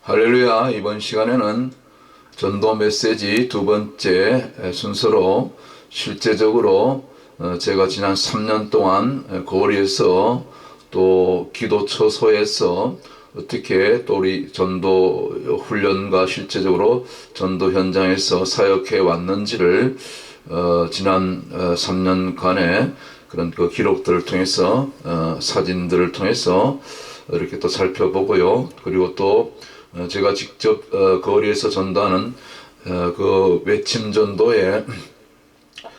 할렐루야. 이번 시간에는 전도 메시지 두 번째 순서로 실제적으로 제가 지난 3년 동안 거리에서 또 기도 처소에서 어떻게 또 우리 전도 훈련과 실제적으로 전도 현장에서 사역해 왔는지를 지난 3년간의 그런 그 기록들을 통해서 사진들을 통해서 이렇게 또 살펴보고요. 그리고 또 제가 직접 거리에서 전도하는 그 외침 전도의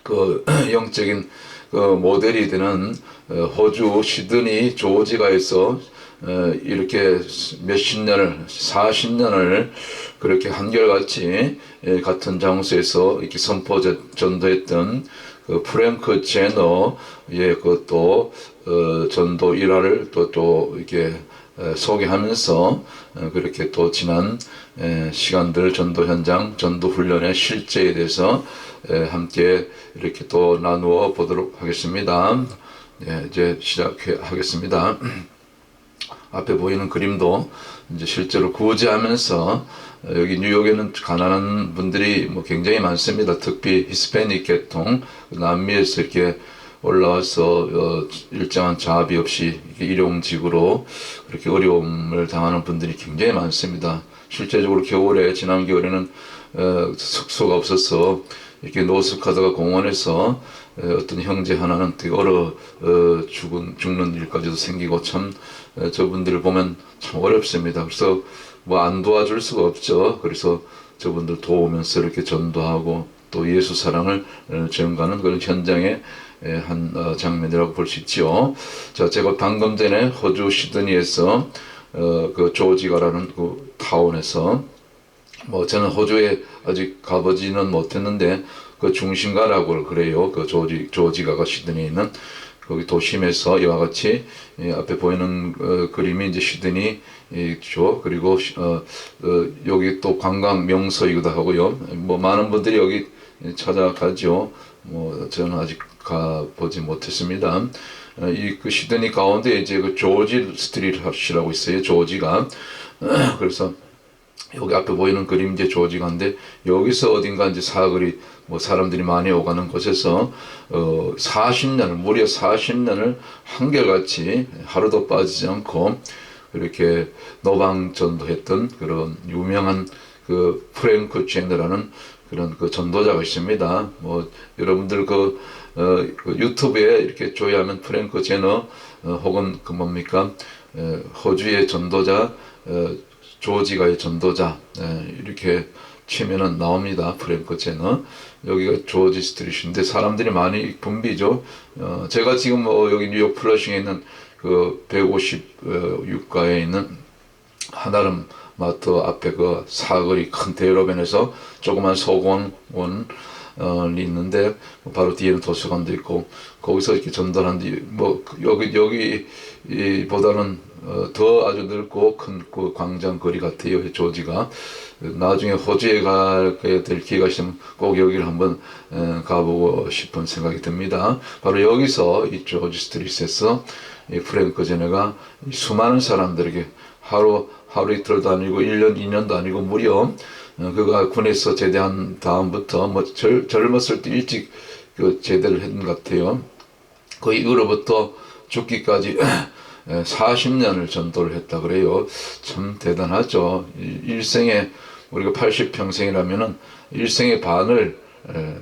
그 영적인 그 모델이 되는 호주 시드니 조지가에서 이렇게 몇십 년을 40년을 그렇게 한결같이 같은 장소에서 이렇게 선포 전도했던 그 프랭크 제너의 그또 전도 일화를 또 이렇게 소개하면서 그렇게 또 지난 시간들 전도 현장, 전도 훈련의 실제에 대해서 함께 이렇게 또 나누어 보도록 하겠습니다. 이제 시작하겠습니다. 앞에 보이는 그림도 이제 실제로 구제하면서 여기 뉴욕에는 가난한 분들이 뭐 굉장히 많습니다. 특히 히스패닉 계통, 남미에서 이렇게 올라와서 일정한 자비 없이 일용직으로 그렇게 어려움을 당하는 분들이 굉장히 많습니다. 실제적으로 겨울에 지난 겨울에는 숙소가 없어서 이렇게 노숙하다가 공원에서 어떤 형제 하나는 되게 죽는 일까지도 생기고 참 저분들을 보면 참 어렵습니다. 그래서 뭐 안 도와줄 수가 없죠. 그래서 저분들 도우면서 이렇게 전도하고 또 예수 사랑을 전가하는 그런 현장의 한 장면이라고 볼 수 있죠. 자, 제가 방금 전에 호주 시드니에서 그 조지가라는 그 타운에서 뭐 저는 호주에 아직 가보지는 못했는데 그 중심가라고 그래요. 그 조지가가 시드니에 있는 거기 도심에서 이와 같이 앞에 보이는 그림이 이제 시드니죠. 그리고 여기 또 관광 명소이기도 하고요. 뭐 많은 분들이 여기 찾아가죠. 뭐 저는 아직 가보지 못했습니다. 그 시드니 가운데 이제 그 조지 스트리트이라고 있어요. 조지가. 그래서 여기 앞에 보이는 그림 이제 조지가인데 여기서 어딘가 이제 사거리 뭐 사람들이 많이 오가는 곳에서 40년을 무려 40년을 한결같이 하루도 빠지지 않고 그렇게 노방 전도했던 그런 유명한 그 프랭크 제너라는 그런 그 전도자가 있습니다. 뭐 여러분들 그 유튜브에 이렇게 조회하면 프랭크 제너 혹은 그 뭡니까 호주의 전도자 조지가의 전도자 이렇게 치면은 나옵니다. 프랭크 제너. 여기가 조지 스트리트인데 사람들이 많이 붐비죠. 제가 지금 여기 뉴욕 플러싱에 있는 그 156가에 있는 한아름 마트 앞에 그 사거리 큰 대로변에서 조그만 소공원이 있는데 바로 뒤에는 도서관도 있고 거기서 이렇게 전달하는데 뭐 여기 보다는 더 아주 넓고 큰 그 광장 거리 같아요. 조지가. 나중에 호주에 가게 될 기회가 있으면 꼭 여기를 한번 가보고 싶은 생각이 듭니다. 바로 여기서 이 조지 스트리트에서 이 프랭크 제너가 수많은 사람들에게 하루 이틀도 아니고 1년, 2년도 아니고 무려 그가 군에서 제대한 다음부터 뭐 젊었을 때 일찍 그 제대를 했는 것 같아요. 그 이후로부터 죽기까지 40년을 전도를 했다 그래요. 참 대단하죠. 일생에 우리가 80평생이라면은 일생의 반을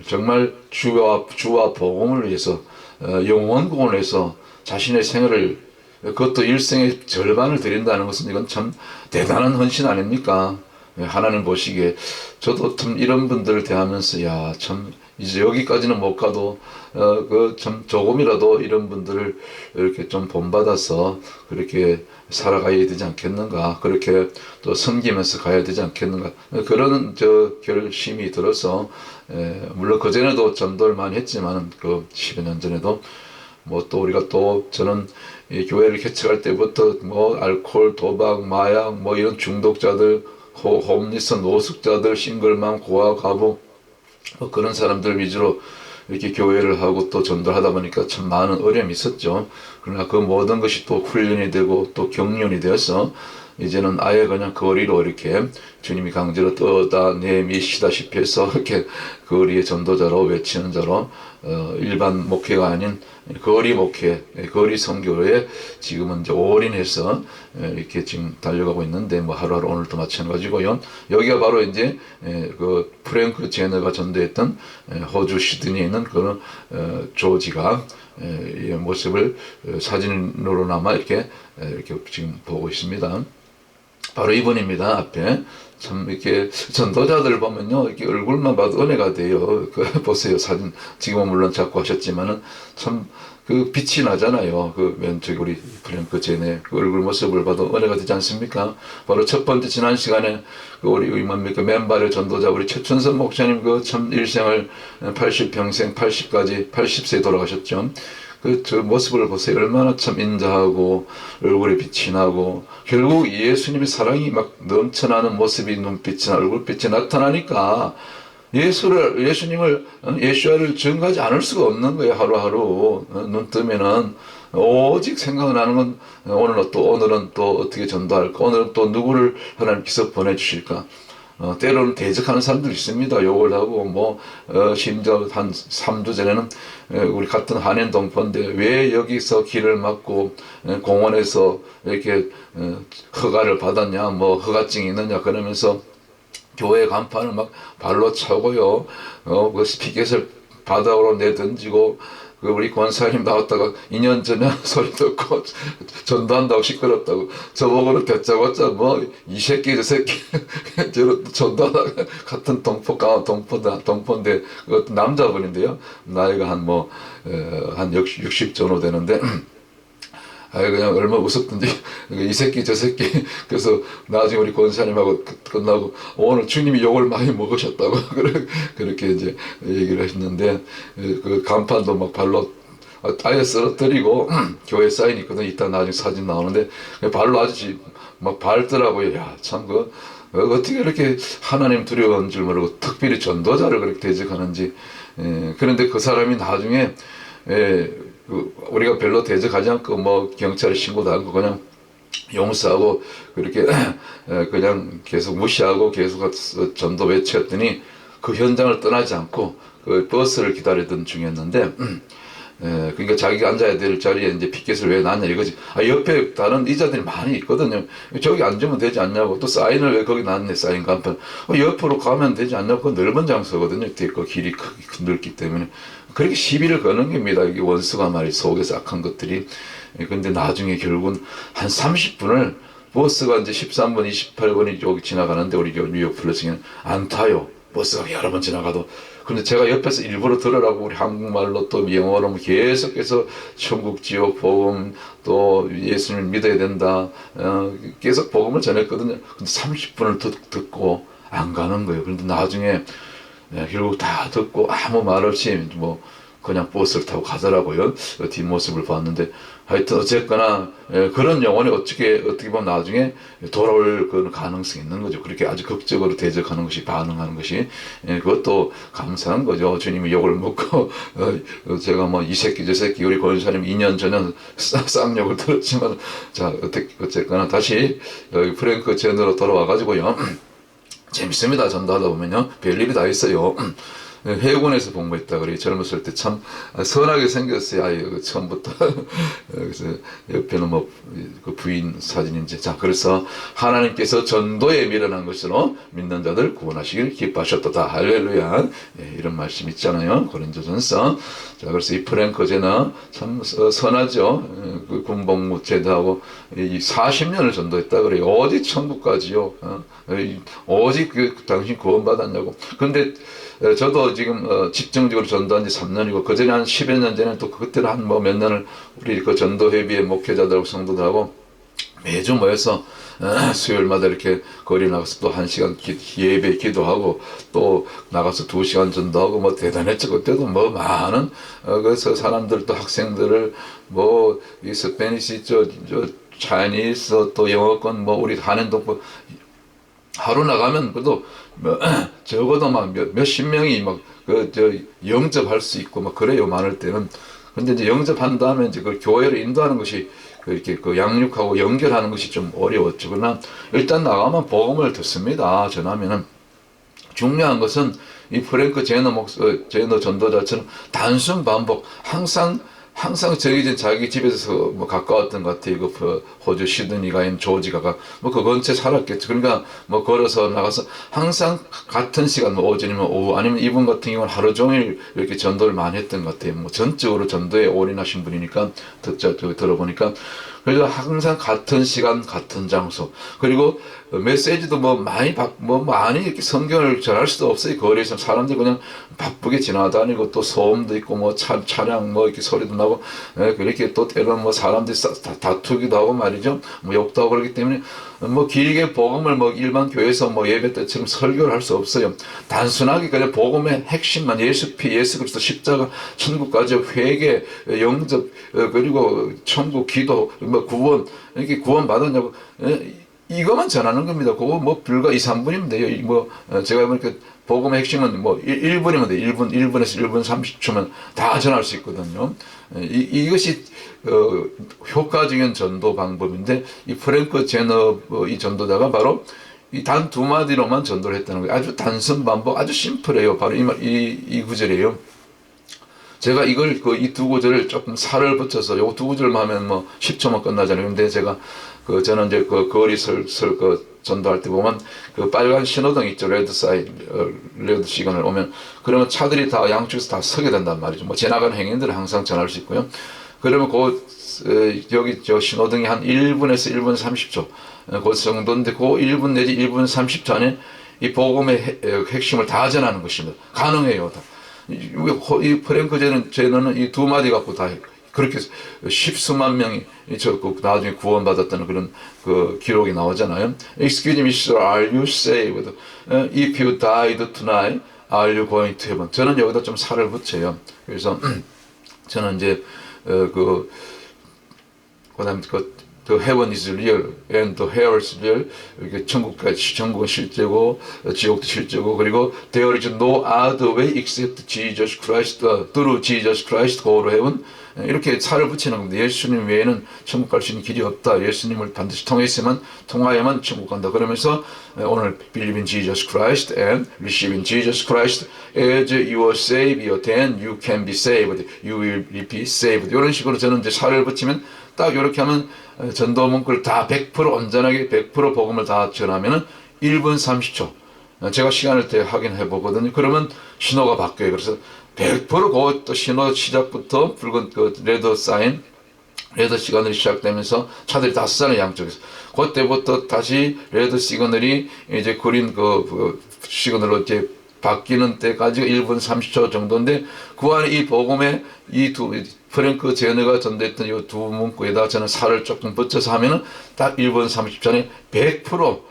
정말 주와 복음을 위해서 영원공원에서 자신의 생애를 그것도 일생의 절반을 드린다는 것은 이건 참 대단한 헌신 아닙니까? 하나님 보시기에 저도 참 이런 분들을 대하면서 야 참 이제 여기까지는 못 가도 그 참 조금이라도 이런 분들을 이렇게 좀 본받아서 그렇게 살아가야 되지 않겠는가, 그렇게 또 섬기면서 가야 되지 않겠는가, 그런 결심이 들어서 물론 그 전에도 전도를 많이 했지만 그 10여 년 전에도 뭐 또 우리가 또 저는 이 교회를 개척할 때부터 뭐 알코올, 도박, 마약 뭐 이런 중독자들, 홈리스, 노숙자들, 싱글맘, 고아, 가부 뭐 그런 사람들 위주로 이렇게 교회를 하고 또 전도하다 보니까 참 많은 어려움이 있었죠. 그러나 그 모든 것이 또 훈련이 되고 또 경륜이 되어서 이제는 아예 그냥 거리로 이렇게 주님이 강제로 떠다내미시다시피 해서 이렇게 거리의 전도자로 외치는 자로 일반 목회가 아닌 거리 목회, 거리 선교에 지금은 이제 올인해서 이렇게 지금 달려가고 있는데 뭐 하루하루 오늘도 마찬가지고요. 여기가 바로 이제 그 프랭크 제너가 전도했던 호주 시드니에 있는 그런 조지가 이 모습을 사진으로나마 이렇게 지금 보고 있습니다. 바로 이분입니다. 앞에 참 이렇게 전도자들 보면요, 이렇게 얼굴만 봐도 은혜가 돼요. 그 보세요, 사진 지금은 물론 자꾸 하셨지만은 참 그 빛이 나잖아요. 그 왼쪽에 우리 프랭크 제네 그 얼굴 모습을 봐도 은혜가 되지 않습니까? 바로 첫 번째 지난 시간에 그 우리 뭡니까 맨발의 전도자 우리 최춘선 목사님 그 참 일생을 80평생 80까지 80세에 돌아가셨죠. 저 모습을 보세요. 얼마나 참 인자하고 얼굴에 빛이 나고 결국 예수님의 사랑이 막 넘쳐나는 모습이 눈빛이나 얼굴빛이 나타나니까 예수님을 예수와를 증거하지 않을 수가 없는 거예요. 하루하루 눈 뜨면은 오직 생각나는 건 오늘은 또 어떻게 전도할까, 오늘은 또 누구를 하나님께서 보내주실까. 때로는 대적하는 사람들 있습니다. 욕을 하고 심지어 한 3주 전에는 우리 같은 한인 동포인데 왜 여기서 길을 막고 공원에서 이렇게 허가를 받았냐, 허가증이 있느냐 그러면서 교회 간판을 막 발로 차고요. 그 피켓을 바닥으로 내던지고 우리 권사님 나왔다가 2년 전에 소리 듣고 전도한다고 시끄럽다고 저보고는 대짜고짜 이 새끼 저 새끼 저로 전도하다가 같은 동포인데 그것도 남자분인데요. 나이가 한 60 정도 되는데 그냥 얼마나 웃었던지 이 새끼 저 새끼. 그래서 나중에 우리 권사님하고 끝나고 오늘 주님이 욕을 많이 먹으셨다고 그렇게 이제 얘기를 하셨는데 그 간판도 막 발로 아예 쓰러뜨리고 교회 사인이 있거든. 이따 나중에 사진 나오는데 발로 아주 막 밟더라고요. 야, 참 어떻게 이렇게 하나님 두려운 줄 모르고 특별히 전도자를 그렇게 대적하는지. 그런데 그 사람이 나중에 우리가 별로 대적하지 않고 경찰에 신고도 않고 그냥 용서하고 그렇게 그냥 계속 무시하고 계속 전도 외쳤더니 그 현장을 떠나지 않고 그 버스를 기다리던 중이었는데 그러니까 자기가 앉아야 될 자리에 이제 피켓을 왜 놨냐 이거지. 옆에 다른 이자들이 많이 있거든요. 저기 앉으면 되지 않냐고. 또 사인을 왜 거기 놨네, 사인 간판. 옆으로 가면 되지 않냐고. 그 넓은 장소거든요. 뒤에 거 길이 넓기 때문에. 그렇게 시비를 거는 겁니다. 이게 원수가 말이 속에서 악한 것들이. 근데 나중에 결국은 한 30분을 버스가 이제 13번, 28번이 여기 지나가는데 우리 뉴욕 플러싱에는 안 타요. 버스가 여러 번 지나가도. 근데 제가 옆에서 일부러 들으라고 우리 한국말로 또 영어로 계속해서 천국 지옥 복음 또 예수님을 믿어야 된다 계속 복음을 전했거든요. 근데 30분을 듣고 안 가는 거예요. 그런데 나중에 결국 다 듣고 아무 말 없이 그냥 버스를 타고 가더라고요. 뒷모습을 봤는데 하여튼 어쨌거나 그런 영혼이 어떻게 보면 나중에 돌아올 그런 가능성이 있는 거죠. 그렇게 아주 극적으로 대적하는 것이, 반응하는 것이 그것도 감사한 거죠. 주님이 욕을 먹고 제가 이 새끼 저 새끼 우리 권사님 2년 전에 쌍욕을 들었지만 자 어쨌거나 다시 여기 프랭크 제너로 돌아와 가지고요. 재밌습니다. 전도하다 보면요 별일이 다 있어요. 해군에서 복무했다 그래요. 젊었을 때 참 선하게 생겼어요. 아유, 처음부터. 그래서 옆에는 그 부인 사진인지. 자, 그래서 하나님께서 전도에 미련한 것으로 믿는 자들 구원하시길 기뻐하셨도다. 할렐루야. 이런 말씀 있잖아요. 고린도전서. 자, 그래서 이 프랭크 제너 참 선하죠. 그 군복무 제도하고 40년을 전도했다 그래요. 오직 천국까지요. 오직 당신 구원받았냐고. 근데 저도 지금 집중적으로 전도한 지 3년이고 그전에 한 10여 년 전에 또 그때는 한 몇 년을 우리 그 전도회비의 목회자들하고 성도들하고 매주 모여서 수요일마다 이렇게 거리 나가서 또 1시간 예배 기도하고 또 나가서 2시간 전도하고 대단했죠. 그때도 많은 그래서 사람들 또 학생들을 이 스페니시 차이니스 또 영어권 우리 한인 동포 하루 나가면 그래도 적어도 몇십 명이 영접할 수 있고 그래요. 많을 때는. 근데 이제 영접한 다음에 이제 그 교회를 인도하는 것이 이렇게 그 양육하고 연결하는 것이 좀 어려웠죠. 그러나 일단 나가면 복음을 듣습니다. 전하면은 중요한 것은 이 프랭크 제너 전도자처럼 단순 반복, 항상 자기 집에서 뭐 가까웠던 것 같아요. 그 호주 시드니가 있는 조지가가 뭐 그 근처에 살았겠죠. 그러니까 뭐 걸어서 나가서 항상 같은 시간, 뭐 오전이면 오후, 아니면 이분 같은 경우는 하루 종일 이렇게 전도를 많이 했던 것 같아요. 뭐 전적으로 전도에 올인하신 분이니까 들어보니까. 그래서 항상 같은 시간, 같은 장소. 그리고 메시지도 많이 이렇게 성경을 전할 수도 없어요. 거리에서 사람들이 그냥 바쁘게 지나다니고 또 소음도 있고 뭐 차량 뭐 이렇게 소리도 나고, 그렇게 또 때로는 뭐 사람들이 다투기도 하고 말이죠. 뭐 욕도 하고 그러기 때문에 뭐 길게 복음을 뭐 일반 교회에서 뭐 예배 때처럼 설교를 할 수 없어요. 단순하게 그냥 복음의 핵심만 예수 그리스도 십자가, 천국까지 회개, 영접, 그리고 천국, 기도, 뭐 구원, 이렇게 구원 받았냐고, 이것만 전하는 겁니다. 그거 뭐 불과 2, 3분이면 돼요. 뭐 제가 보니까 복음의 핵심은 뭐 1분이면 돼요. 1분에서 1분 30초면 다 전할 수 있거든요. 이것이 효과적인 전도 방법인데, 이 프랭크 제너 이 전도자가 바로 이 단 두 마디로만 전도를 했다는 거예요. 아주 단순 반복, 아주 심플해요. 바로 이 구절이에요. 제가 이걸 이 두 구절을 조금 살을 붙여서 요 두 구절만 하면 뭐 10초만 끝나잖아요. 근데 제가 저는 이제 거리 전도할 때 보면 빨간 신호등 있죠. 레드 시그널 오면, 그러면 차들이 다 양쪽에서 다 서게 된단 말이죠. 뭐 지나가는 행인들은 항상 전할 수 있고요. 그러면 여기 신호등이 한 1분에서 1분 30초 그 정도인데, 그 1분 내지 1분 30초 안에 이 복음의 핵심을 다 전하는 것입니다. 가능해요. 다. 이 프랭크 제너는 이 두 마디 갖고 다 그렇게 십수만 명이 나중에 구원받았다는 그런 기록이 나오잖아요. Excuse me, sir, are you saved? If you died tonight, are you going to heaven? 저는 여기다 좀 살을 붙여요. 그래서 저는 이제 그다음에 The heaven is real and the hell is real. 이렇게 천국은 실제고 지옥도 실제고, 그리고 there is no other way except Jesus Christ, through Jesus Christ go to heaven. 이렇게 살을 붙이는 겁니다. 예수님 외에는 천국 갈 수 있는 길이 없다. 예수님을 반드시 통하여만 천국 간다. 그러면서 오늘 believe in Jesus Christ and receive in Jesus Christ as your Savior, then you can be saved. You will be saved. 이런 식으로 저는 이제 살을 붙이면 딱 이렇게 하면 전도 문구를 다 100% 온전하게 100% 복음을 다 전하면은 1분 30초. 제가 시간을 때 확인해 보거든요. 그러면 신호가 바뀌어요. 그래서 100% 그것도 신호 시작부터 붉은 레드 시그널이 시작되면서 차들이 다 서잖아요, 양쪽에서. 그때부터 다시 레드 시그널이 이제 그린 시그널로 이제 바뀌는 때까지가 1분 30초 정도인데, 그 안에 이 복음의 프랭크 제너가 전도했던 이 두 문구에다 저는 살을 조금 붙여서 하면은 딱 1분 30초에 100%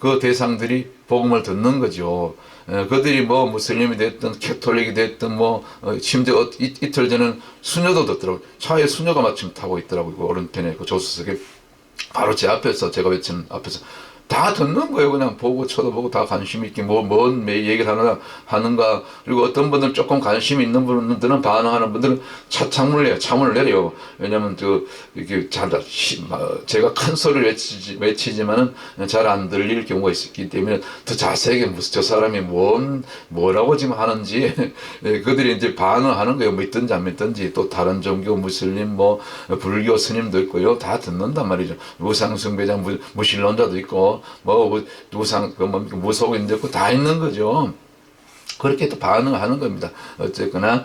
그 대상들이 복음을 듣는 거죠. 그들이 뭐 무슬림이 됐든 캐톨릭이 됐든 뭐 심지어 이틀 전에는 수녀도 듣더라고요. 차에 수녀가 마침 타고 있더라고요. 그 오른편에 그 조수석에 바로 제 앞에서, 제가 외치는 앞에서 다 듣는 거예요. 그냥 보고 쳐다보고 다 관심 있게 뭔 얘기를 하는가. 그리고 어떤 분들은 조금 관심 있는 분들은 반응하는 분들은 차문을 내려요. 왜냐면 이렇게 제가 큰 소리를 외치지만은 잘 안 들릴 경우가 있기 때문에 더 자세하게 저 사람이 뭐라고 지금 하는지 그들이 이제 반응하는 거예요. 믿든지 안 믿든지. 또 다른 종교, 무슬림, 불교 스님도 있고요. 다 듣는단 말이죠. 우상숭배자, 무신론자도 있고, 무속인도 있고 다 있는 거죠. 그렇게 또 반응하는 겁니다. 어쨌거나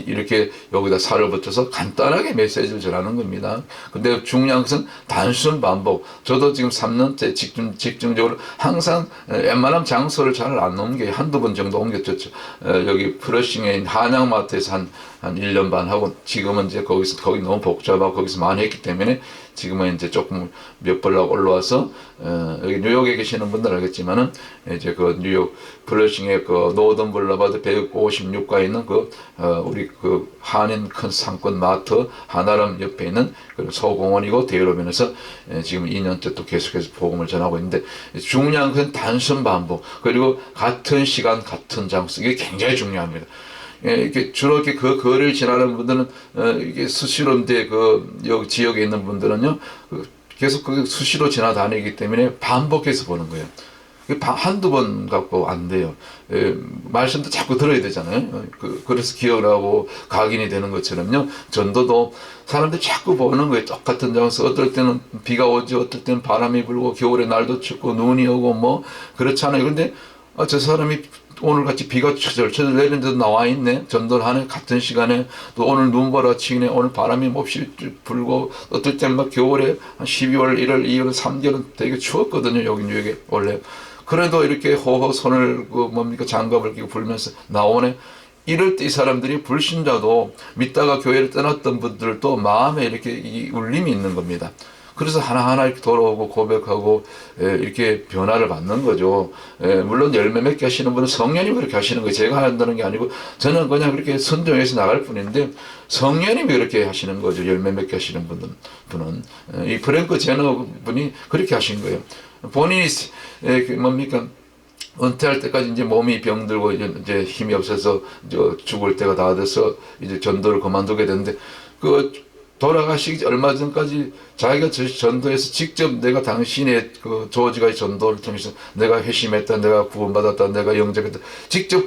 이렇게 여기다 살을 붙여서 간단하게 메시지를 전하는 겁니다. 근데 중요한 것은 단순 반복. 저도 지금 3년째 집중적으로 항상 웬만하면 장소를 잘 안 옮겨요. 한두 번 정도 옮겼죠. 여기 프러싱에 있는 한양마트에서 한 1년 반 하고, 지금은 이제 거기 너무 복잡하고 거기서 많이 했기 때문에 지금은 이제 조금 몇 번 올라와서, 여기 뉴욕에 계시는 분들 알겠지만은, 이제 뉴욕 플러싱의 노던 블라바드 156가에 있는 우리 한인 큰 상권 마트 하나람 옆에 있는 소공원이고 대로변에서 지금 2년째 또 계속해서 복음을 전하고 있는데, 중요한 것은 단순 반복, 그리고 같은 시간, 같은 장소. 이게 굉장히 중요합니다. 이렇게 주로 이렇게 그 거리를 지나는 분들은 이게 수시로 이제 그 지역에 있는 분들은요 계속 그 수시로 지나다니기 때문에 반복해서 보는 거예요. 한두 번 갖고 안 돼요. 말씀도 자꾸 들어야 되잖아요. 그래서 기억을 하고 각인이 되는 것처럼요. 전도도 사람들이 자꾸 보는 거예요. 똑같은 장소. 어떨 때는 비가 오지, 어떨 때는 바람이 불고, 겨울에 날도 춥고, 눈이 오고, 뭐, 그렇잖아요. 근데, 저 사람이 오늘 같이 비가 철철 내리는데도 나와 있네. 전도를 하네. 같은 시간에. 또 오늘 눈보라 치네. 오늘 바람이 몹시 불고, 어떨 때는 막 겨울에 한 12월, 1월, 2월, 3개월은 되게 추웠거든요. 여기 뉴욕에 원래. 그래도 이렇게 호호 손을 장갑을 끼고 불면서 나오네. 이럴 때 이 사람들이 불신자도 믿다가 교회를 떠났던 분들도 마음에 이렇게 이 울림이 있는 겁니다. 그래서 하나하나 이렇게 돌아오고 고백하고 이렇게 변화를 받는 거죠. 물론 열매 맺게 하시는 분은 성령님이 그렇게 하시는 거예요. 제가 한다는 게 아니고 저는 그냥 그렇게 순종해서 나갈 뿐인데 성령님이 그렇게 하시는 거죠. 열매 맺게 하시는 분은 이 프랭크 제너 분이 그렇게 하신 거예요. 본인이 뭡니까 은퇴할 때까지 이제 몸이 병들고 이제 힘이 없어서 죽을 때가 다 돼서 이제 전도를 그만두게 됐는데 그 돌아가시기 얼마 전까지 자기가 전도해서 직접 내가 당신의 그 조지가의 전도를 통해서 내가 회심했다, 내가 구원받았다, 내가 영접했다, 직접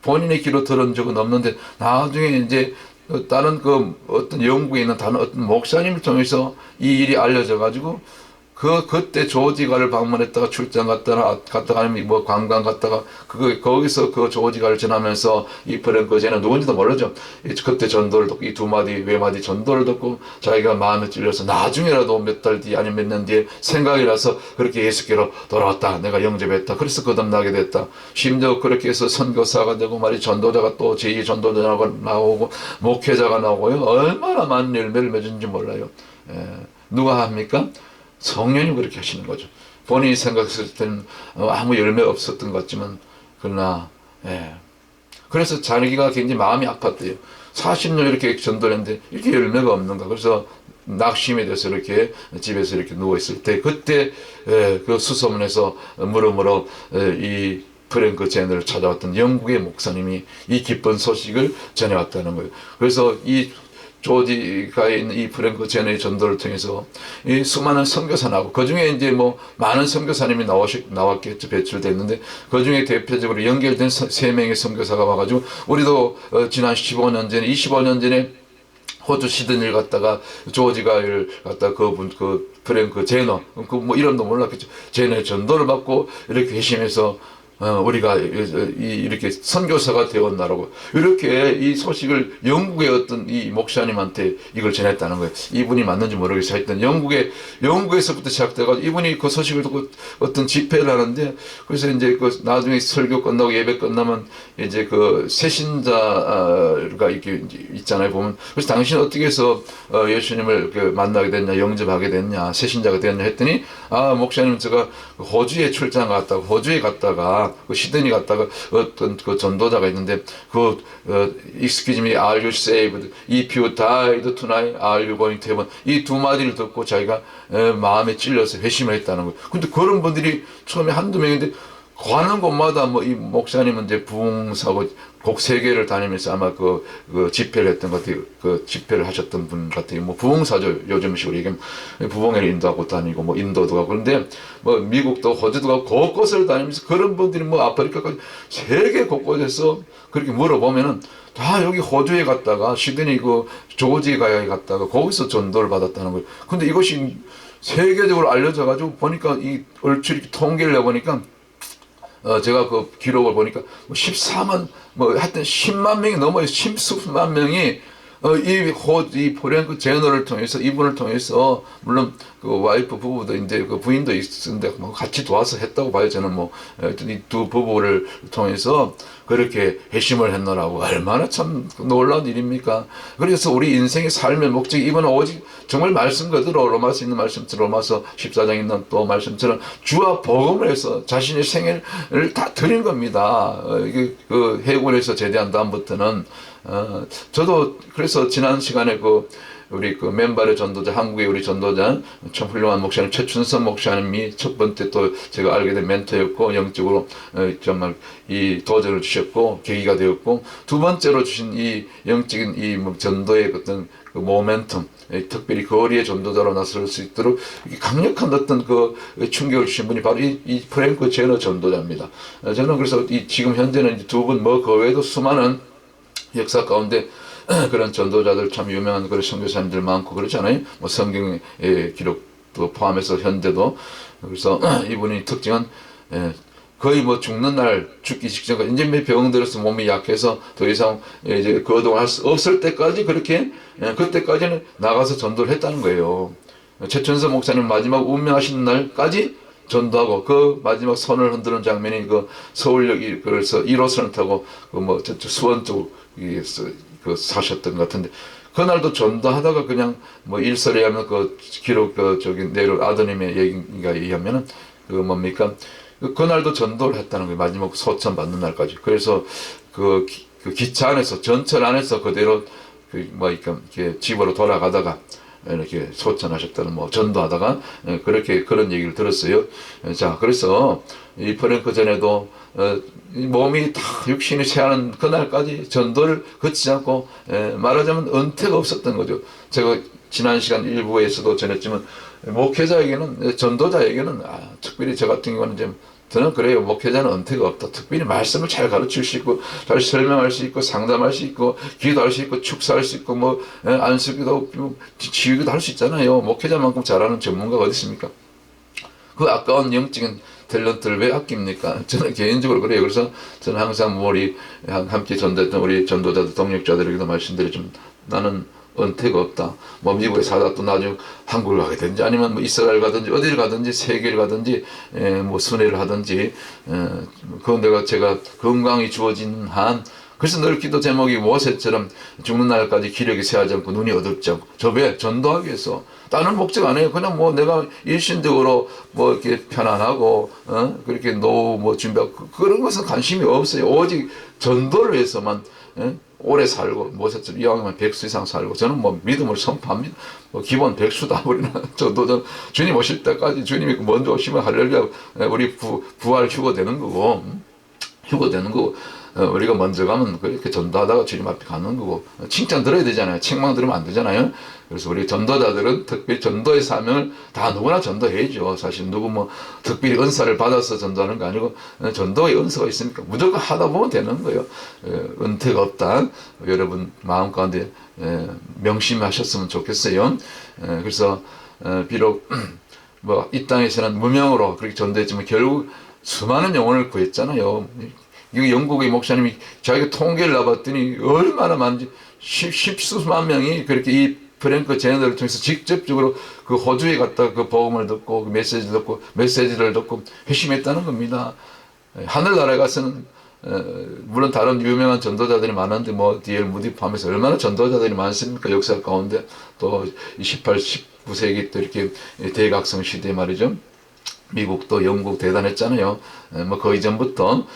본인의 귀로 들은 적은 없는데 나중에 이제 다른 그 어떤 영국에 있는 다른 어떤 목사님을 통해서 이 일이 알려져 가지고 그때 조지가를 방문했다가 출장 갔다가 아니면 뭐 관광 갔다가 거기서 그 조지가를 지나면서 이 프랭크 제는 누군지도 모르죠. 그때 전도를 듣고 이 두 마디 외마디 전도를 듣고 자기가 마음에 찔려서 나중에라도 몇 달 뒤 아니면 몇 년 뒤에 생각이 나서 그렇게 예수께로 돌아왔다. 내가 영접했다. 그래서 거듭나게 됐다. 심지어 그렇게 해서 선교사가 되고 말이 전도자가 또 제2 전도자가 나오고 목회자가 나오고요. 얼마나 많은 열매를 맺은지 몰라요. 누가 합니까? 성령님 그렇게 하시는 거죠. 본인이 생각했을 때는 아무 열매가 없었던 것 같지만 그러나 그래서 자기가 굉장히 마음이 아팠대요. 40년 이렇게 전도를 했는데 이렇게 열매가 없는가. 그래서 낙심이 돼서 이렇게 집에서 이렇게 누워있을 때 그때 그 수소문에서 물어물어 이 프랭크 제너를 찾아왔던 영국의 목사님이 이 기쁜 소식을 전해왔다는 거예요. 그래서 이 조지가 있는 이 프랭크 제너의 전도를 통해서 이 수많은 선교사 나오고 그 중에 이제 뭐 많은 선교사님이 나왔겠죠. 배출됐는데 그 중에 대표적으로 연결된 3명의 선교사가 와가지고 우리도 지난 15년 전에 25년 전에 호주 시드니를 갔다가 조지가를 갔다가 그 프랭크 제너 뭐 이름도 몰랐겠죠. 제너의 전도를 받고 이렇게 회심해서 우리가 이렇게 선교사가 되었나라고 이렇게 이 소식을 영국의 어떤 이 목사님한테 이걸 전했다는 거예요. 이분이 맞는지 모르겠어요. 하여튼 영국에서부터 시작돼가지고 이분이 그 소식을 듣고 어떤 집회를 하는데 그래서 이제 그 나중에 설교 끝나고 예배 끝나면 이제 그 새신자가 이렇게 있잖아요. 보면 그래서 당신 어떻게 해서 예수님을 만나게 됐냐, 영접하게 됐냐, 새신자가 됐냐 했더니 목사님 제가 호주에 출장 갔다가 호주에 갔다가 그 시드니 갔다가 어떤 그 전도자가 있는데 excuse me, are you saved? If you died tonight, are you going to heaven? 이 두 마디를 듣고 자기가 마음에 찔려서 회심을 했다는 거예요. 근데 그런 분들이 처음에 한두 명인데 가는 곳마다 뭐 이 목사님은 이제 부흥사고 곡 3개를 다니면서 아마 그 집회를 했던 것 같아요. 그 집회를 하셨던 분 같아요. 뭐 부흥사죠. 요즘식으로 얘기하면 부흥회를 인도하고 다니고 뭐 인도도 가고 그런데 뭐 미국도 호주도 가고 곳곳을 다니면서 그런 분들이 뭐 아프리카까지 세계 곳곳에서 그렇게 물어보면은 다 여기 호주에 갔다가 시드니 그 조지가에 갔다가 거기서 전도를 받았다는 거예요. 근데 이것이 세계적으로 알려져 가지고 보니까 이 얼추 이렇게 통계를 내보니까 제가 그 기록을 보니까 14만, 하여튼 10만 명이 넘어요. 10수만 명이, 이 프랭크 제너를 통해서, 이분을 통해서, 물론 그 와이프 부부도 이제 그 부인도 있었는데, 뭐 같이 도와서 했다고 봐요. 저는 하여튼 이 두 부부를 통해서 그렇게 회심을 했노라고. 얼마나 참 놀라운 일입니까? 그래서 우리 인생의 삶의 목적이 이번에 오직 정말 말씀 그대로 로마서 있는 말씀처럼 로마서 14장에 있는 또 말씀처럼 주와 복음을 해서 자신의 생애를 다 드린 겁니다. 이게 그 해군에서 제대한 다음부터는 저도 그래서 지난 시간에 우리 그 맨발의 전도자, 한국의 우리 전도자 참 훌륭한 목사님 최춘선 목사님이 첫 번째 또 제가 알게 된 멘토였고 영적으로 정말 이 도전을 주셨고 계기가 되었고, 두 번째로 주신 이 영적인 이 전도의 어떤 그 모멘텀, 특별히 거리의 전도자로 나설 수 있도록 강력한 어떤 그 충격을 주신 분이 바로 이 프랭크 제너 전도자입니다. 저는 그래서 이 지금 현재는 두 분 그 외에도 수많은 역사 가운데 그런 전도자들 참 유명한 그런 선교사님들 많고 그렇잖아요. 뭐 성경의 기록도 포함해서 현대도. 그래서 이분의 특징은 거의 뭐 죽는 날 죽기 직전까지 이제 몇 병 들어서 몸이 약해서 더 이상 이제 거동할 수 없을 때까지 그렇게 그때까지는 나가서 전도를 했다는 거예요. 최천서 목사님 마지막 운명하신 날까지 전도하고 그 마지막 손을 흔드는 장면이 그 서울역 그래서 1호선을 타고 그 뭐 수원 쪽에서 그 사셨던 것 같은데, 그날도 전도하다가 그냥 뭐 일설에 하면 그 기록 그 저기 내려 아드님의 얘기가 의하면은 그 뭡니까 그날도 전도를 했다는 거예요. 마지막 소천 받는 날까지. 그래서 그 기차 안에서 전철 안에서 그대로 이렇게 집으로 돌아가다가 이렇게 소천하셨다는 뭐 전도하다가 그렇게 그런 얘기를 들었어요. 자, 그래서 이 프랭크 전에도 몸이 다 육신이 쇠하는 그날까지 전도를 거치지 않고 말하자면 은퇴가 없었던 거죠. 제가 지난 시간 일부에서도 전했지만 목회자에게는 전도자에게는 특별히 저 같은 경우는 좀 저는 그래요. 목회자는 은퇴가 없다. 특별히 말씀을 잘 가르칠 수 있고, 잘 설명할 수 있고, 상담할 수 있고, 기도할 수 있고, 축사할 수 있고, 뭐 안수기도 치유기도 할 수 있잖아요. 목회자만큼 잘하는 전문가가 어디 있습니까? 그 아까운 영적인 탤런트를 왜 아낍니까? 저는 개인적으로 그래요. 그래서 저는 항상 우리 함께 전도했던 우리 전도자들, 동력자들에게도 말씀드리지만 나는 은퇴가 없다. 뭐 미국에 살다 또 나중에 한국을 가게 되든지 아니면 뭐 이스라엘 가든지 어디를 가든지 세계를 가든지 뭐 순회를 하든지 그건 제가 건강이 주어진 한, 그래서 늘 기도 제목이 모세처럼 죽는 날까지 기력이 쇠하지 않고 눈이 어둡지 않고. 저 왜? 전도하기 위해서. 다른 목적 안 해요. 그냥 뭐 내가 일신적으로 뭐 이렇게 편안하고 그렇게 노후 뭐 준비하고 그런 것은 관심이 없어요. 오직 전도를 위해서만 오래 살고, 모세처럼 이왕이면 100수 이상 살고, 저는 뭐 믿음을 선포합니다. 뭐 기본 100수다 우리는 저도 주님 오실 때까지 주님이 먼저 오시면 할렐루야 우리 부활 휴거되는 거고 우리가 먼저 가면 그렇게 전도하다가 주님 앞에 가는 거고, 칭찬 들어야 되잖아요. 책망 들으면 안 되잖아요. 그래서 우리 전도자들은 특별히 전도의 사명을 다 누구나 전도해야죠. 사실 누구 뭐 특별히 은사를 받아서 전도하는 거 아니고 전도의 은사가 있으니까 무조건 하다 보면 되는 거예요. 은퇴가 없다. 여러분 마음 가운데 명심하셨으면 좋겠어요. 그래서 비록 뭐 이 땅에서는 무명으로 그렇게 전도했지만 결국 수많은 영혼을 구했잖아요. 이 영국의 목사님이 자기가 통계를 나봤더니 얼마나 많은지 십수만 명이 그렇게 이 프랭크 제너를 통해서 직접적으로 그 호주에 갔다 그 복음을 듣고 그 메시지를 듣고 회심했다는 겁니다. 하늘나라에 가서는 물론 다른 유명한 전도자들이 많은데 뭐 D.L. 무디 포함해서 얼마나 전도자들이 많습니까? 역사 가운데 또 18, 19세기 또 이렇게 대각성 시대 말이죠. 미국도 영국 대단했잖아요. 뭐 그 이전부터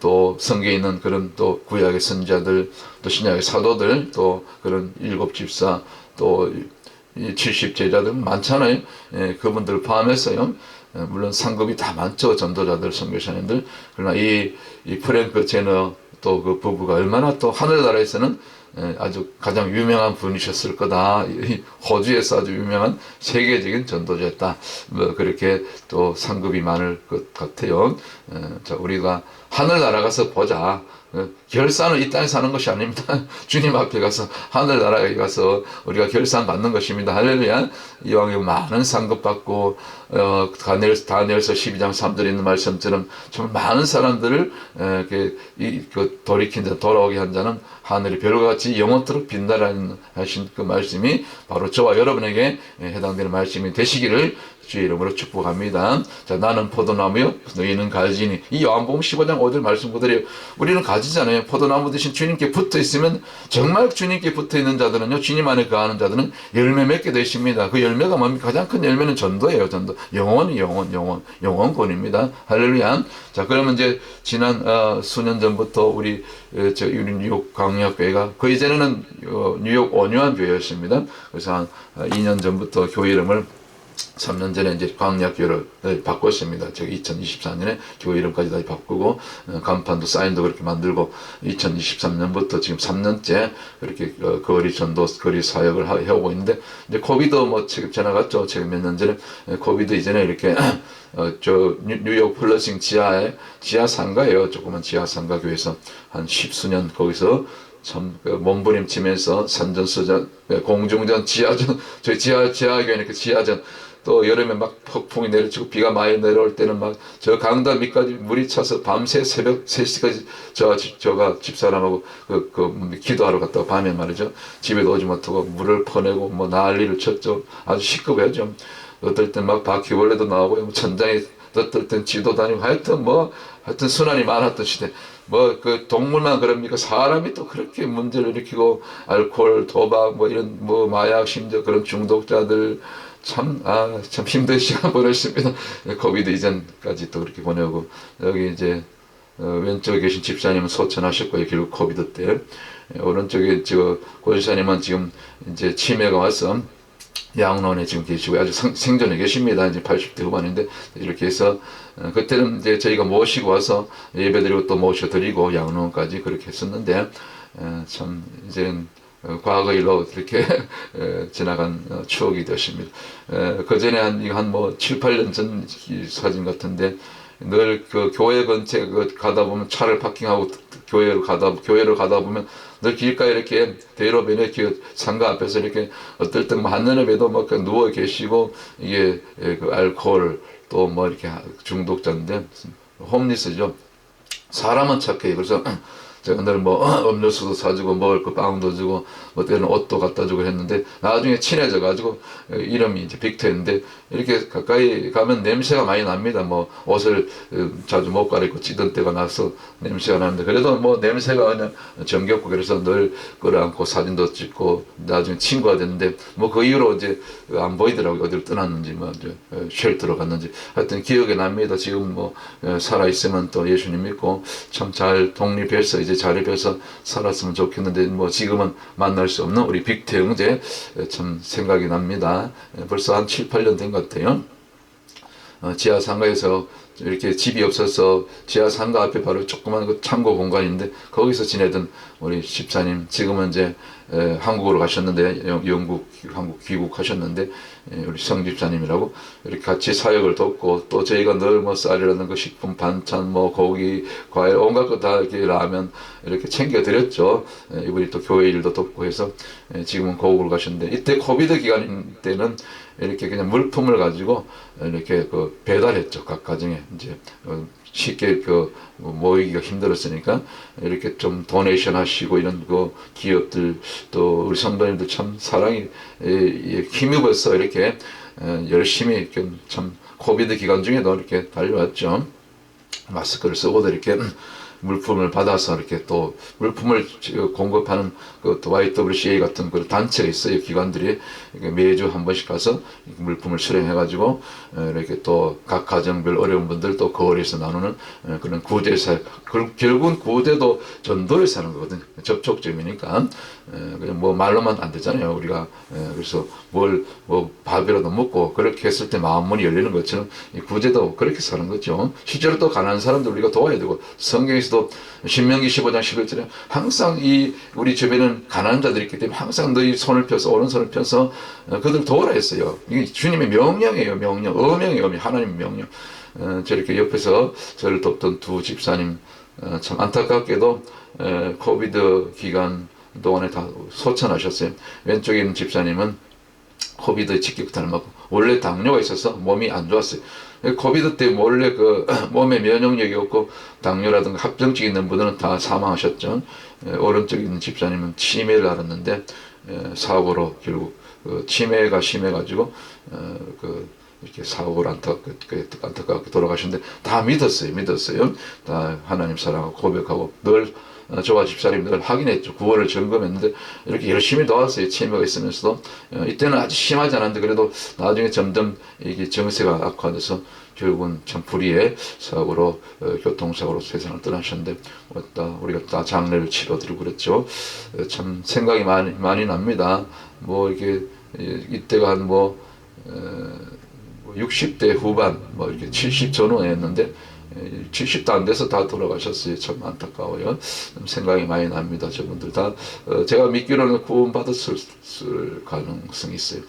또 성경에 있는 그런 또 구약의 선자들, 또 신약의 사도들, 또 그런 일곱 집사, 또 70 제자들 많잖아요. 그분들 포함해서요. 물론 상급이 다 많죠. 전도자들, 선교사님들. 그러나 이 프랭크 제너 또 그 부부가 얼마나 또 하늘나라에서는 아주 가장 유명한 분이셨을 거다. 호주에서 아주 유명한 세계적인 전도자였다. 뭐 그렇게 또 상급이 많을 것 같아요. 자, 우리가 하늘나라 가서 보자. 결산은 이 땅에 사는 것이 아닙니다. 주님 앞에 가서 하늘나라에 가서 우리가 결산 받는 것입니다. 할렐루야. 이왕에 많은 상급 받고 다니엘서 12장 3절에 있는 말씀처럼 정말 많은 사람들을 돌이킨 자, 돌아오게 한 자는 하늘이 별과 같이 영원토록 빛나라는 하신 그 말씀이 바로 저와 여러분에게 해당되는 말씀이 되시기를 주의 이름으로 축복합니다. 자, 나는 포도나무요 너희는 가지니. 이 요한복음 15장 5절 말씀 그대로 우리는 가지잖아요. 포도나무 대신 주님께 붙어 있으면, 정말 주님께 붙어 있는 자들은요, 주님 안에 거하는 자들은 열매 맺게 되십니다. 그 열매가 뭡니까? 가장 큰 열매는 전도예요. 전도. 영혼권입니다. 할렐루야. 자, 그러면 이제 지난 수년 전부터 우리 뉴욕 광역교회가 거의 이전에는 뉴욕 온유한 교회였습니다. 그래서 한 2년 전부터 교회 이름을 3년 전에 이제 광약교회로 바꿨습니다. 제가 2024년에 교회 이름까지 다시 바꾸고 간판도 사인도 그렇게 만들고 2023년부터 지금 3년째 그렇게 거리 전도, 거리 사역을 해오고 있는데 이제 코비드 뭐 지금 지나갔죠. 지금 몇 년 전에 코비드 이전에 이렇게 저 뉴욕 플러싱 지하 상가예요. 조그만 지하 상가 교회에서 한 10수년 거기서 참 몸부림치면서 산전수전, 공중전, 지하전, 저희 지하교회는 그 지하전, 또 여름에 막 폭풍이 내려치고 비가 많이 내려올 때는 막 저 강당 밑까지 물이 차서 밤새 새벽 3시까지 저가 집사람하고 기도하러 갔다가 밤에 말이죠. 집에도 오지 못하고 물을 퍼내고 뭐 난리를 쳤죠. 아주 시끄러워요. 좀 어떨 땐 막 바퀴벌레도 나오고 천장에 어떨 땐 쥐도 다니고 하여튼 순환이 많았던 시대. 뭐 그 동물만 그럽니까? 사람이 또 그렇게 문제를 일으키고 알코올, 도박, 뭐 이런 뭐 마약, 심지어 그런 중독자들 참 힘든 시간 보냈습니다. 코비드 이전까지 또 그렇게 보내고 여기 이제 왼쪽에 계신 집사님은 소천하셨고요. 결국 코비드 때 오른쪽에 고집사님은 지금 이제 치매가 와서 양론에 지금 계시고 아주 생존해 계십니다. 이제 80대 후반인데 이렇게 해서 그때는 이제 저희가 모시고 와서 예배드리고 또 모셔드리고 양론까지 그렇게 했었는데 참 이제는 과거 일로 이렇게 지나간 추억이 되었습니다. 그 전에 한 7, 8년 전 사진 같은데 늘 그 교회 근처에 가다 보면 차를 파킹하고 교회를 가다 보면 늘 길가에 이렇게 대로변에 상가 앞에서 이렇게 어떨 땐 한눈에 봬도 막 누워 계시고 이게 그 알코올 또 뭐 이렇게 중독자인데 홈리스죠. 사람은 착해요. 그래서 제가 늘 뭐 음료수도 사주고 먹을 거 빵도 주고 뭐 때는 옷도 갖다 주고 했는데 나중에 친해져 가지고 이름이 이제 빅터인데 이렇게 가까이 가면 냄새가 많이 납니다. 뭐 옷을 자주 못 갈아입고 찌든 때가 나서 냄새가 나는데 그래도 뭐 냄새가 그냥 정겹고 그래서 늘 끌어안고 사진도 찍고 나중에 친구가 됐는데 뭐 그 이후로 이제 안 보이더라고요. 어디로 떠났는지 뭐 이제 쉘터로 갔는지 하여튼 기억이 납니다. 지금 뭐 살아 있으면 또 예수님 믿고 참 잘 독립해서 이제 자립해서 살았으면 좋겠는데 뭐 지금은 만날 수 없는 우리 빅태 형제 참 생각이 납니다. 벌써 한 7, 8년 된 것 같아요. 지하 상가에서 이렇게 집이 없어서 지하 상가 앞에 바로 조그만 그 창고 공간인데 거기서 지내던 우리 집사님 지금은 이제 한국으로 가셨는데 한국 귀국하셨는데 우리 성 집사님이라고 이렇게 같이 사역을 돕고 또 저희가 늘 뭐 쌀이라는 거 식품 반찬 뭐 고기 과일 온갖 거 다 이렇게 라면 이렇게 챙겨 드렸죠. 이분이 또 교회 일도 돕고 해서 지금은 고국을 가셨는데 이때 코비드 기간 때는 이렇게 그냥 물품을 가지고 이렇게 배달했죠. 각 가정에 이제 쉽게 모이기가 힘들었으니까 이렇게 좀 도네이션 하시고 이런 기업들 또 우리 성도님들 참 사랑이 힘입어서 이렇게 열심히 이렇게 참 코비드 기간 중에도 이렇게 달려왔죠. 마스크를 쓰고도 이렇게 물품을 받아서 이렇게 또 물품을 공급하는 또 YWCA 같은 그 단체가 있어요. 기관들이 매주 한 번씩 가서 물품을 수령해가지고 이렇게 또 각 가정별 어려운 분들 또 거리에서 나누는 그런 구제 사역. 결국은 구제도 전도에서 하는 거거든요. 접촉점이니까 그냥 뭐 말로만 안 되잖아요. 우리가 그래서 뭐 밥이라도 먹고 그렇게 했을 때 마음문이 열리는 것처럼 이 구제도 그렇게 사는 거죠. 실제로 또 가난한 사람들 우리가 도와야 되고 성경에서도 신명기 15장 11절에 항상 우리 주변에는 가난한 자들이 있기 때문에 항상 너희 손을 펴서 오른손을 펴서 그들 도우라 했어요. 이게 주님의 명령이에요. 어명이에요. 하나님의 명령. 저렇게 옆에서 저를 돕던 두 집사님 참 안타깝게도 코비드 기간 동안에 다 소천하셨어요. 왼쪽에 있는 집사님은 코비드 직격탄을 맞고 원래 당뇨가 있어서 몸이 안 좋았어요. 코비드 때 원래 몸에 면역력이 없고 당뇨라든가 합병증 있는 분들은 다 사망하셨죠. 오른쪽에 있는 집사님은 치매를 앓았는데 사고로 결국 치매가 심해가지고 이렇게 사고를 안타깝게 돌아가셨는데 다 믿었어요. 다 하나님 사랑하고 고백하고 늘 저와 집사님들 확인했죠. 구원을 점검했는데 이렇게 열심히 도왔어요. 치매가 있으면서도 이때는 아주 심하지 않았는데 그래도 나중에 점점 이게 정세가 악화돼서 결국은 참 불의의 사고로 교통사고로 세상을 떠나셨는데 우리가 다 장례를 치러드리고 그랬죠. 참 생각이 많이 납니다. 뭐 이게 이때가 한 60대 후반 이렇게 70 전후였는데 70도 안 돼서 다 돌아가셨어요. 참 안타까워요. 생각이 많이 납니다. 저분들 다 제가 믿기로는 구원받았을 가능성이 있어요.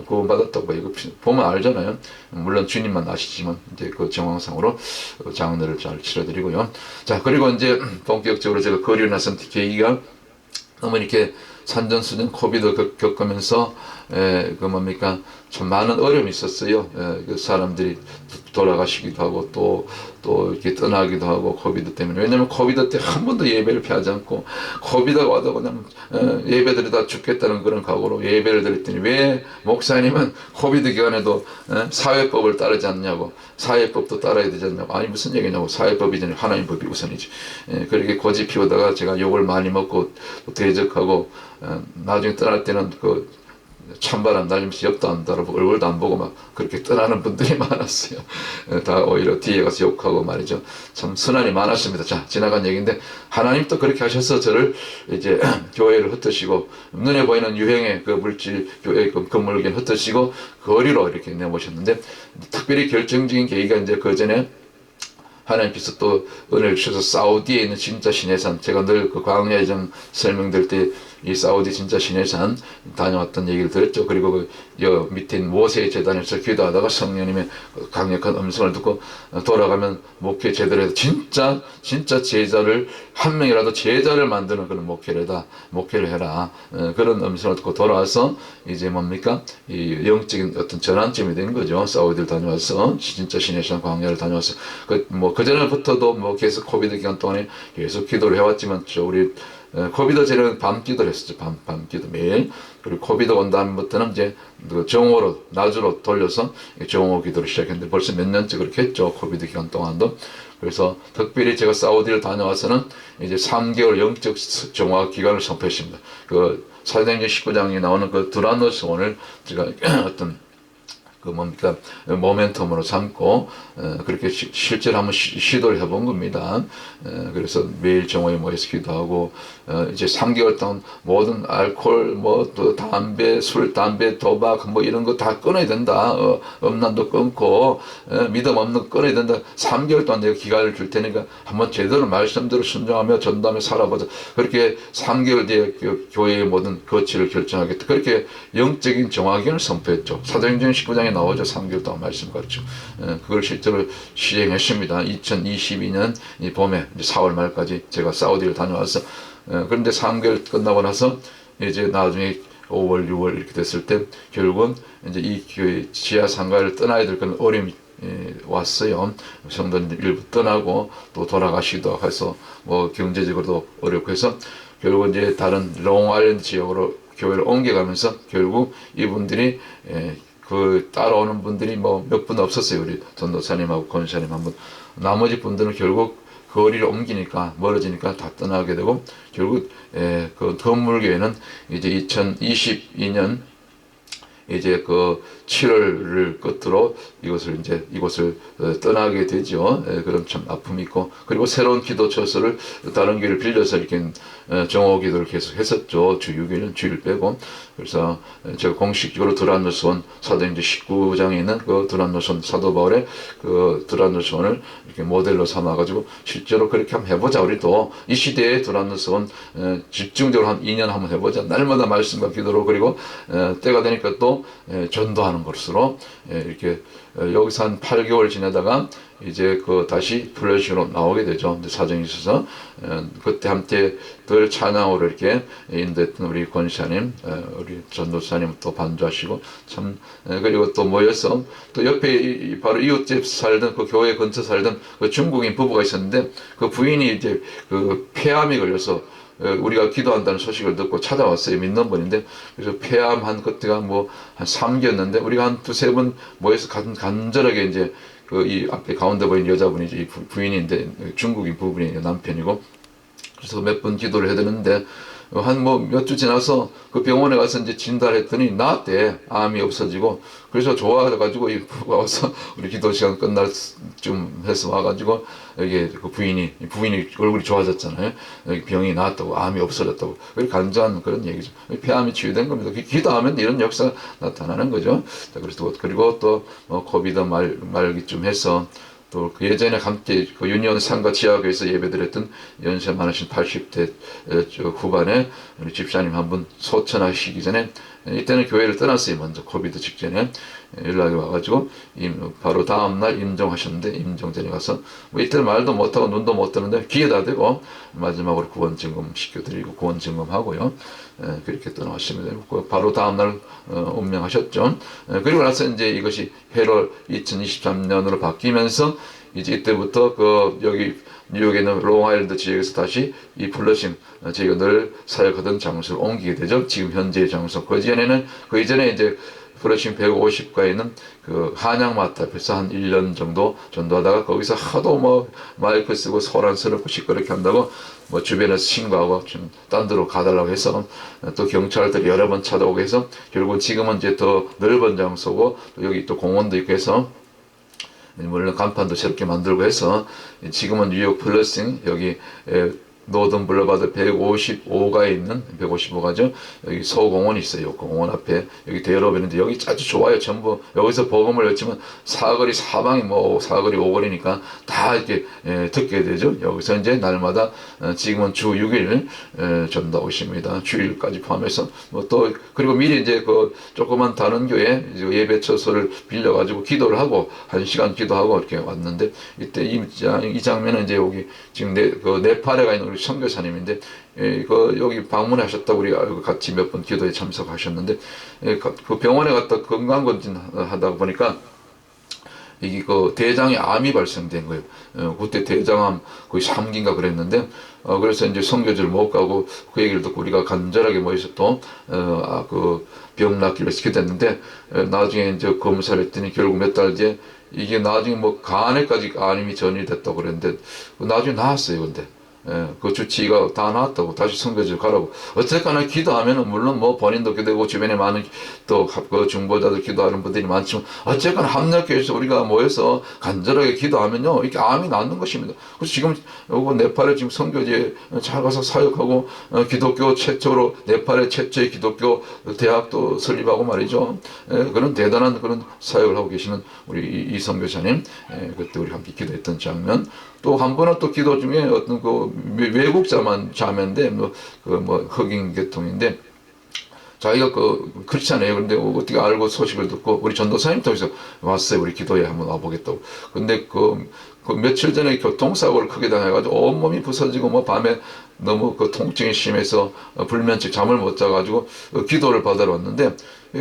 구원받았다고 이거 보면 알잖아요. 물론 주님만 아시지만 이제 그 정황상으로 장례를 잘 치러드리고요. 자, 그리고 이제 본격적으로 제가 거리에 나선 계기가 너무 이렇게 산전수전 코비드 겪으면서 그 뭡니까 참 많은 어려움이 있었어요. 그 사람들이 돌아가시기도 하고 또 이렇게 떠나기도 하고 코비드 때문에. 왜냐면 코비드 때 한 번도 예배를 피하지 않고 코비드가 와도 그냥 예배드리다 죽겠다는 그런 각오로 예배를 드렸더니 왜 목사님은 코비드 기간에도 사회법을 따르지 않냐고, 사회법도 따라야 되지 않냐고. 아니 무슨 얘기냐고. 사회법이 전에 하나님 법이 우선이지. 그렇게 고집 피우다가 제가 욕을 많이 먹고 대적하고 나중에 떠날 때는 그 찬바람 날리면서 옆도 안 따라보고 얼굴도 안 보고 막 그렇게 떠나는 분들이 많았어요. 다 오히려 뒤에 가서 욕하고 말이죠. 참 선한이 많았습니다. 자, 지나간 얘기인데 하나님도 그렇게 하셔서 저를 이제 교회를 흩으시고 눈에 보이는 유행의 그 물질 교회 그 건물을 흩으시고 거리로 이렇게 내모셨는데 특별히 결정적인 계기가 이제 그 전에 하나님께서 또 은혜를 주셔서 사우디에 있는 진짜 신의 산, 제가 늘 그 광야의정 설명될 때 이 사우디 진짜 신의 산 다녀왔던 얘기를 들었죠. 그리고 그 밑에 모세 재단에서 기도하다가 성령님의 강력한 음성을 듣고 돌아가면 목회 제대로 해서 진짜 제자를 한 명이라도 제자를 만드는 그런 목회를 해라. 그런 음성을 듣고 돌아와서 이제 뭡니까 이 영적인 어떤 전환점이 된 거죠. 사우디를 다녀와서 진짜 신의 산 광야를 다녀와서 그 전에부터도 계속 코비드 기간 동안에 계속 기도를 해왔지만 우리 코비드 전에는 밤 기도를 했었죠. 밤 기도 매일. 그리고 코비드 온 다음부터는 이제 정오로 낮으로 돌려서 정오 기도를 시작했는데 벌써 몇 년째 그렇게 했죠. 코비드 기간 동안도. 그래서 특별히 제가 사우디를 다녀와서는 이제 3개월 영적 정화 기간을 선포했습니다. 그 사도행전 19장에 나오는 그 두란노스 원을 제가 어떤 그 뭡니까 모멘텀으로 삼고 그렇게 실제로 한번 시도를 해본 겁니다. 그래서 매일 정오에 모여서 기도하고 이제 3개월 동안 모든 알코올 또 담배, 술, 담배, 도박 이런 거 다 끊어야 된다. 음란도 끊고 믿음 없는 거 끊어야 된다. 3개월 동안 내가 기간을 줄 테니까 한번 제대로 말씀대로 순종하며 전도하며 살아보자. 그렇게 3개월 뒤에 교회의 모든 거치를 결정하겠다. 그렇게 영적인 정화기를 선포했죠. 사도행전 19장에 나오죠. 3개월 동안 말씀 가르치고 그걸 실제로 시행했습니다. 2022년 이 봄에 이제 4월 말까지 제가 사우디를 다녀와서 그런데 3개월 끝나고 나서 이제 나중에 5월, 6월 이렇게 됐을 때 결국은 이제 이 교회 지하 상가를 떠나야 될 그런 어려움이 왔어요. 성도들 일부 떠나고 또 돌아가시기도 해서 경제적으로도 어렵고 해서 결국 이제 다른 롱아일랜드 지역으로 교회를 옮겨가면서 결국 이분들이 그 따라오는 분들이 몇 분 없었어요. 우리 전도사님하고 권사님 한 분. 나머지 분들은 결국 거리를 옮기니까 멀어지니까 다 떠나게 되고 결국 그 건물교회는 이제 2022년 이제 그 7월을 끝으로 이곳을 떠나게 되죠. 그럼 참 아픔이 있고 그리고 새로운 기도 처소를 다른 교회를 빌려서 이렇게 정오 기도를 계속 했었죠. 주 6일은 주일 빼고. 그래서 제가 공식적으로 두란노스원 사도행전 19장에 있는 그 두란노스원 사도 바울의 그 두란노스원을 이렇게 모델로 삼아가지고 실제로 그렇게 한번 해보자. 우리도 이 시대에 두란노스원 집중적으로 한 2년 한번 해보자. 날마다 말씀과 기도로 그리고 때가 되니까 또 전도하는 것으로 이렇게 여기서 한 8개월 지내다가 이제 다시 플래시로 나오게 되죠. 사정이 있어서 그때 함께 늘 찬양으로 이렇게 인도했던 우리 권사님, 우리 전도사님 또 반주하시고 참 그리고 또 모여서 또 옆에 바로 이웃집 살던 그 교회 근처 살던 그 중국인 부부가 있었는데 그 부인이 이제 그 폐암이 걸려서 우리가 기도한다는 소식을 듣고 찾아왔어요. 믿는 분인데 그래서 폐암한 그때가 한 3개였는데 우리가 한 두세 번 모여서 간절하게 이제 이 앞에 가운데 보이는 여자분이 부인인데 중국인 부부이 남편이고 그래서 몇 번 기도를 해드렸는데 한 뭐 몇 주 지나서 그 병원에 가서 이제 진단했더니 나았대. 암이 없어지고. 그래서 좋아가지고 와서 우리 기도 시간 끝날 쯤 해서 와가지고 여기 그 부인이 얼굴이 좋아졌잖아요. 여기 병이 나았다고, 암이 없어졌다고. 그게 간절한 그런 얘기죠. 폐암이 치유된 겁니다. 기도하면 이런 역사가 나타나는 거죠. 자, 그리고 또 코비드 말기쯤 해서 또 그 예전에 함께 그 유니온 상가 지하교에서 예배드렸던 연세 많으신 80대 후반에 우리 집사님 한 분 소천하시기 전에 이때는 교회를 떠났어요. 먼저 코비드 직전에 연락이 와가지고 바로 다음날 임종하셨는데 임종전에 가서 뭐 이때는 말도 못하고 눈도 못 뜨는데 귀에다 대고 마지막으로 구원 증금 시켜드리고 구원 증금하고요. 그렇게 떠나셨습니다. 바로 다음날 운명하셨죠. 그리고 나서 이제 이것이 해로 2023년으로 바뀌면서 이제 이때부터 그 여기 뉴욕에 있는 롱아일랜드 지역에서 다시 이 플러싱 저희가 늘 사역하던 장소를 옮기게 되죠. 지금 현재의 장소. 그 이전에 이제 플러싱 150가에 있는 그 한양마트 앞에서 한 1년 정도 전도하다가 거기서 하도 뭐 마이크 쓰고 소란스럽고 시끄럽게 한다고 뭐 주변에서 신고하고 좀 딴 데로 가달라고 해서 또 경찰들이 여러 번 찾아오고 해서 결국 지금은 이제 더 넓은 장소고 또 여기 또 공원도 있고 해서 물론 간판도 새롭게 만들고 해서 지금은 뉴욕 플러싱 여기 노던 블러바드 155가에 있는 155가죠. 여기 소공원이 있어요. 공원 앞에 여기 대여로변인데 여기 아주 좋아요. 전부 여기서 복음을 외치면 사거리 사방이 뭐 사거리 오거리니까 다 이렇게 듣게 되죠. 여기서 이제 날마다 지금은 주 6일 전도 오십니다. 주일까지 포함해서 뭐 또 그리고 미리 이제 그 조그만 다른 교회 예배 처소를 빌려가지고 기도를 하고 1시간 기도하고 이렇게 왔는데 이때 이 장면은 이제 여기 지금 네팔에 가 있는 우리 선교사님인데 여기 방문하셨다고 우리 같이 몇 번 기도에 참석하셨는데 그 병원에 갔다 건강검진 하다 보니까 이게 그 대장에 암이 발생된 거예요. 그때 대장암 거의 3기인가 그랬는데 그래서 이제 선교지를 못 가고 그 얘기를 듣고 우리가 간절하게 모여서 또 그 병 낫기를 시켰는데 나중에 이제 검사를 했더니 결국 몇 달 뒤에 이게 나중에 뭐 간에까지 암이 전이됐다고 그랬는데 나중에 나았어요. 근데 그 주치의가 다 나왔다고 다시 선교지를 가라고. 어쨌거나 기도하면은 물론 뭐 본인도 기도하고 주변에 많은 또 그 중보자들 기도하는 분들이 많지만 어쨌거나 합력해서 우리가 모여서 간절하게 기도하면요 이렇게 암이 낫는 것입니다. 그래서 지금 요거 네팔에 지금 선교지에 잘 가서 사역하고 기독교 최초로 네팔의 최초의 기독교 대학도 설립하고 말이죠. 그런 대단한 그런 사역을 하고 계시는 우리 이 선교사님 그때 우리 함께 기도했던 장면. 또 한 번은 또 기도 중에 어떤 그 외국자만 자매인데 뭐 흑인 계통인데 자기가 그렇지 않아요. 그런데 어떻게 알고 소식을 듣고 우리 전도사님 통해서 왔어요. 우리 기도에 한번 와보겠다고. 근데 그 며칠 전에 교통사고를 크게 당해가지고 온몸이 부서지고 뭐 밤에 너무 그 통증이 심해서 불면증 잠을 못 자가지고 기도를 받으러 왔는데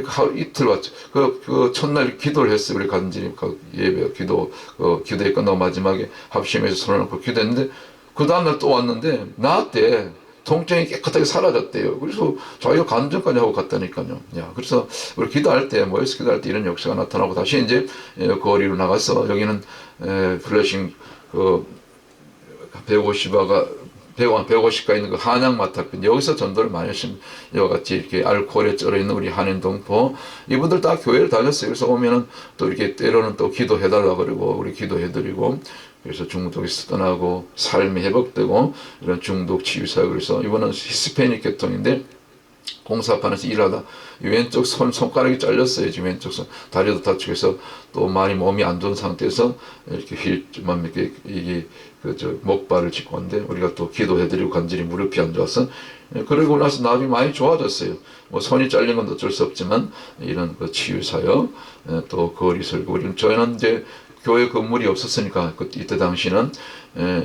하루 이틀 왔죠. 그 첫날 기도를 했어요. 우리 간절히 예배 기도회 끝나고 마지막에 합심해서 손을 놓고 기도했는데 그 다음날 또 왔는데 나한테 통증이 깨끗하게 사라졌대요. 그래서 자기가 간증까지 하고 갔다니까요. 그래서 우리 기도할 때, 모여서 기도할 때 이런 역사가 나타나고 다시 이제 거리로 나가서 여기는 플러싱 150가 있는 그 한양마트 앞에 여기서 전도를 많이 했습니다. 이와 같이 이렇게 알코올에 쩔어 있는 우리 한인동포 이분들 다 교회를 다녔어요. 그래서 오면은 또 이렇게 때로는 또 기도해달라 그러고 우리 기도해드리고 그래서 중독에서 떠나고 삶이 회복되고 이런 중독 치유사역 그래서 이번은 히스패닉 계통인데 공사판에서 일하다 왼쪽 손가락이 잘렸어요. 지금 왼쪽 손 다리도 다치고 해서 또 많이 몸이 안 좋은 상태에서 이렇게 휠만 이렇게 이게 목발을 짚고 왔는데 우리가 또 기도해드리고 간절히 무릎이 안 좋아서 그러고 나서 나중에 많이 좋아졌어요. 뭐 손이 잘린 건 어쩔 수 없지만 이런 그 치유사역 또 거리 설교 저희는 이제 교회 건물이 없었으니까 이때 당시는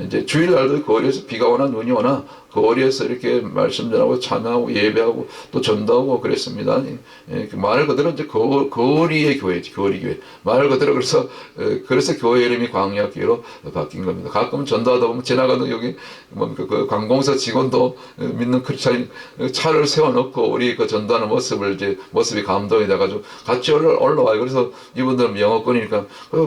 이제 주일날도 거리에서 비가 오나 눈이 오나 거리에서 이렇게 말씀 전하고 찬양하고 예배하고 또 전도하고 그랬습니다. 말 그대로 이제 거리의 교회지, 거리 교회. 말 그대로 그래서 교회 이름이 광야교회로 바뀐 겁니다. 가끔 전도하다 보면 지나가는 여기 그 관공서 직원도 믿는 크리스찬 차를 세워놓고 우리 그 전도하는 모습이 감동이 돼가지고 같이 올라와요. 그래서 이분들은 영어권이니까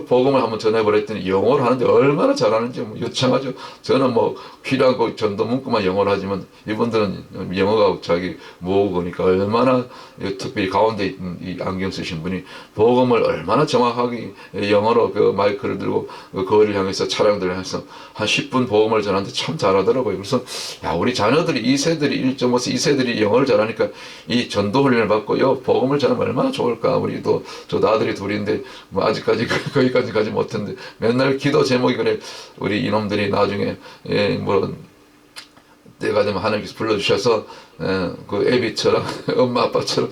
복음을 전도를 한번 전해보랬더니 영어를 하는데 얼마나 잘하는지 뭐 유창하죠. 저는 뭐 필요하고 전도 문구만 영어로 하지만 이분들은 영어가 자기 모국어니까 얼마나, 특별히 가운데 있는 이 안경 쓰신 분이 복음을 얼마나 정확하게 영어로 그 마이크를 들고 그 거리를 향해서 차량들을 향해서 한 10분 복음을 전하는데 참 잘하더라고요. 그래서 야, 우리 자녀들이 2세들이 1.5세 2세들이 영어를 잘하니까 이 전도 훈련을 받고요 복음을 전하면 얼마나 좋을까. 우리도 저도 아들이 둘인데 뭐 아직까지 거기까지 가지 못했는데 맨날 기도 제목이 그래. 우리 이놈들이 나중에 뭐 때가 되면 하나님께서 불러주셔서 그 애비처럼 엄마 아빠처럼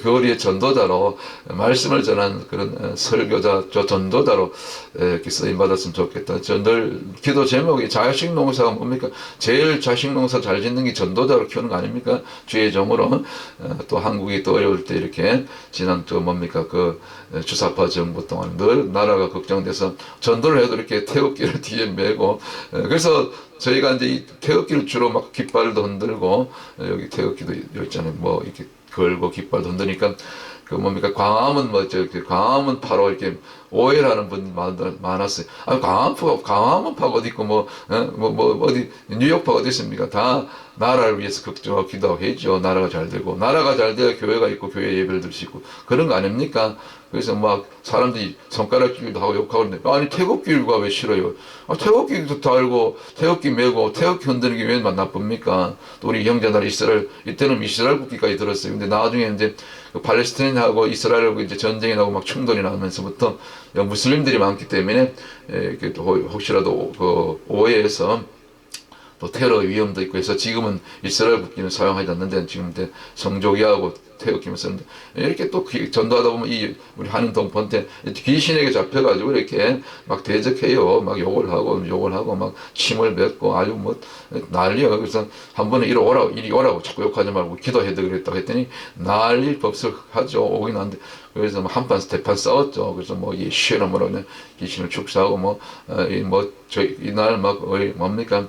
거리의 전도자로 말씀을 전한 그런 설교자, 저 전도자로 이렇게 쓰임 받았으면 좋겠다. 늘 기도 제목이 자식 농사가 뭡니까? 제일 자식 농사 잘 짓는 게 전도자로 키우는 거 아닙니까? 주의 종으로. 또 한국이 또 어려울 때 이렇게 지난 또 뭡니까 그 주사파 정부 동안 늘 나라가 걱정돼서 전도를 해도 이렇게 태극기를 뒤에 메고 그래서 저희가 이제 이 태극기를 주로 막 깃발도 흔들고 여기 태극기도 여기 있잖아요. 뭐 이렇게 걸고 깃발도 흔드니까 그 뭡니까 광화문 뭐 저기 광화문 파로 이렇게 오해를 하는 분이 많았어요. 아 광화문파가 어디 있고 뭐 어디 뉴욕파가 어디 있습니까? 다 나라를 위해서 걱정하고 기도하고 해죠. 나라가 잘 되고 나라가 잘 돼야 교회가 있고 교회 예배를 드릴 수 있고 그런 거 아닙니까? 그래서 막 사람들이 손가락 끼기도 하고 욕하고 그러는데 아니 태극기가 왜 싫어요? 아, 태극기도 달고 태극기 메고 태극기 흔드는 게 왜 나쁩니까? 또 우리 형제나라 이스라엘 이때는 이스라엘 국기까지 들었어요. 근데 나중에 이제 그 팔레스타인하고 이스라엘하고 이제 전쟁이 나고 막 충돌이 나면서부터 무슬림들이 많기 때문에 이렇게 또 혹시라도 그 오해해서 또 테러 위험도 있고 해서 지금은 이스라엘 국기는 사용하지 않는데 지금 성조기하고 태극기만 쓰는데 이렇게 또 전도하다 보면 이 우리 한인 동포한테 귀신에게 잡혀가지고 이렇게 막 대적해요. 막 욕을 하고 막 침을 뱉고 아주 뭐 난리야. 그래서 한 번은 이리 오라고 자꾸 욕하지 말고 기도해도 그랬다고 했더니 난리 법석하죠. 오긴 한데 그래서 뭐 한판 대판 싸웠죠. 그래서 뭐 이 시에라 뭐라고 귀신을 축사하고 이날 막 뭡니까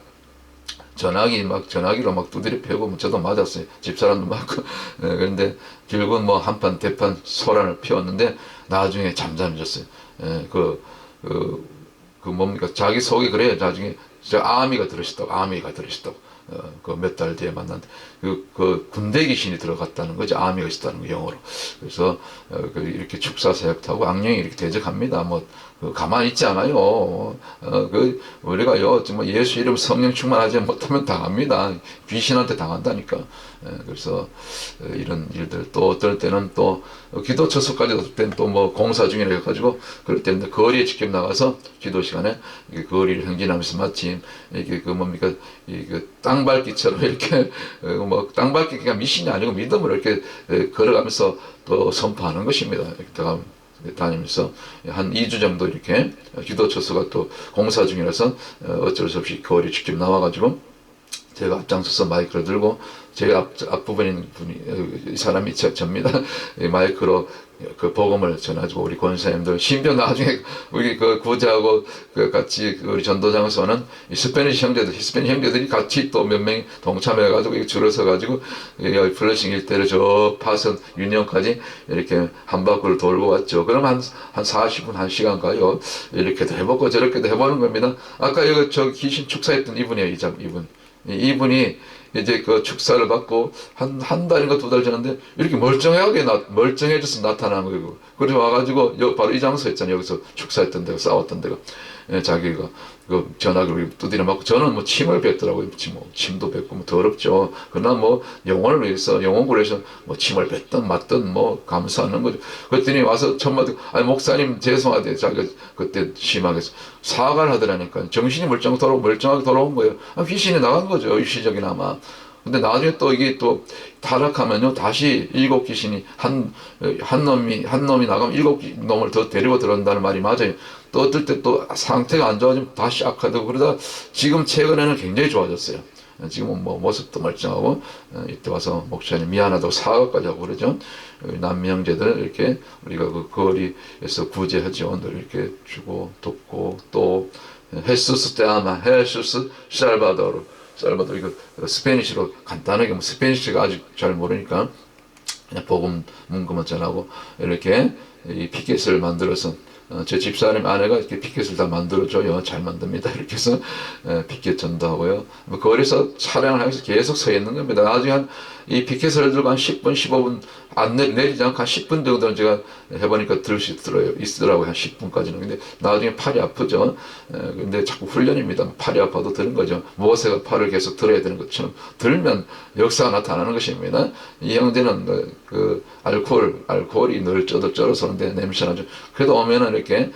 전화기로 막 두드려 패고 뭐 저도 맞았어요. 집사람도 맞고 그런데 결국은 뭐 한판 대판 소란을 피웠는데 나중에 잠잠해졌어요. 그 뭡니까 자기 속이 그래요. 나중에 아미가 들으셨다고 그 몇 달 뒤에 만났는데 그 군대 귀신이 들어갔다는 거죠. 아미가 있었다는 거 영어로. 그래서 이렇게 축사 사역도 하고 악령이 이렇게 대적합니다. 뭐 가만히 있지 않아요. 우리가요 정말 예수 이름 성령 충만하지 못하면 당합니다. 귀신한테 당한다니까. 그래서 이런 일들 또 어떨 때는 또 기도 처소까지 어떨 때는 또 뭐 공사 중이라 해가지고 그럴 때는 거리에 직접 나가서 기도 시간에 거리를 행진하면서 마침 이게 그 뭡니까 그 땅밟기처럼 이렇게 뭐 땅밟기가 미신이 아니고 믿음으로 이렇게 걸어가면서 또 선포하는 것입니다. 이렇게 다니면서 한 2주 정도 이렇게 기도 처소가 또 공사 중이라서 어쩔 수 없이 거리 직접 나와가지고 제가 앞장서서 마이크를 들고 제일 앞부분에 있는 분이 이 사람이 접니다. 마이크로 그 복음을 전하고 우리 권사님들 심지어 나중에 우리 그 구자하고 그 같이 우리 전도장에서는 스페니시 형제들이 같이 또 몇 명이 동참해가지고 줄어서 가지고 플러싱 일대를 저 파선 유니온까지 이렇게 한 바퀴를 돌고 왔죠. 그럼 한 40분 1시간 가요. 이렇게도 해보고 저렇게도 해보는 겁니다. 아까 여기 저 귀신 축사했던 이분이에요. 이분이 이제 그 축사를 받고 한 달인가 2달 지났는데 이렇게 멀쩡해져서 나타나는 거예요. 그래서 와가지고 바로 이 장소에 있잖아요. 여기서 축사했던 데가 싸웠던 데가 자기가 그 전화기를 두드려 맞고 저는 뭐 침을 뱉더라고요. 침도 뱉고 뭐 더럽죠. 그러나 뭐 영혼을 위해서 영혼을 위해서 뭐 침을 뱉든 맞든 뭐 감사하는 거죠. 그랬더니 와서 첫마디 아니 목사님 죄송하대요. 자기가 그때 심하게 사과를 하더라니까 정신이 멀쩡하게 돌아온 거예요. 귀신이 나간 거죠. 일시적이나마. 근데 나중에 또 이게 또 타락하면요 다시 7 귀신이 한 놈이 나가면 7 놈을 더 데리고 들어온다는 말이 맞아요. 또 어떨 때 또 상태가 안 좋아지면 다시 악화되고 그러다 지금 최근에는 굉장히 좋아졌어요. 지금은 뭐 모습도 멀쩡하고 이때 와서 목사님 미안하다고 사과까지 하고 그러죠. 남미 형제들 이렇게 우리가 그 거리에서 구제하죠. 늘 이렇게 주고 돕고 또 헤수스 테아마 헤수스 살바도르 이거 스페니쉬로 간단하게 뭐 스페니쉬가 아직 잘 모르니까 그냥 복음 문구만 전하고 이렇게 이 피켓을 만들어서 제 집사님 아내가 이렇게 피켓을 다 만들어줘요. 잘 만듭니다. 이렇게 해서 피켓 전도하고요. 뭐 거리에서 차량을 하면서 계속 서 있는 겁니다. 나중에 이 피켓을 들고 한 10분, 15분 안 내리지 않고 한 10분 정도는 제가 해보니까 들을 수 있더라고요. 한 10분까지는. 근데 나중에 팔이 아프죠. 근데 자꾸 훈련입니다. 팔이 아파도 드는 거죠. 모세가 팔을 계속 들어야 되는 것처럼 들면 역사가 나타나는 것입니다. 이 형제는 알코올이 늘 쩔어서 오는데 냄새나죠. 그래도 오면은 이렇게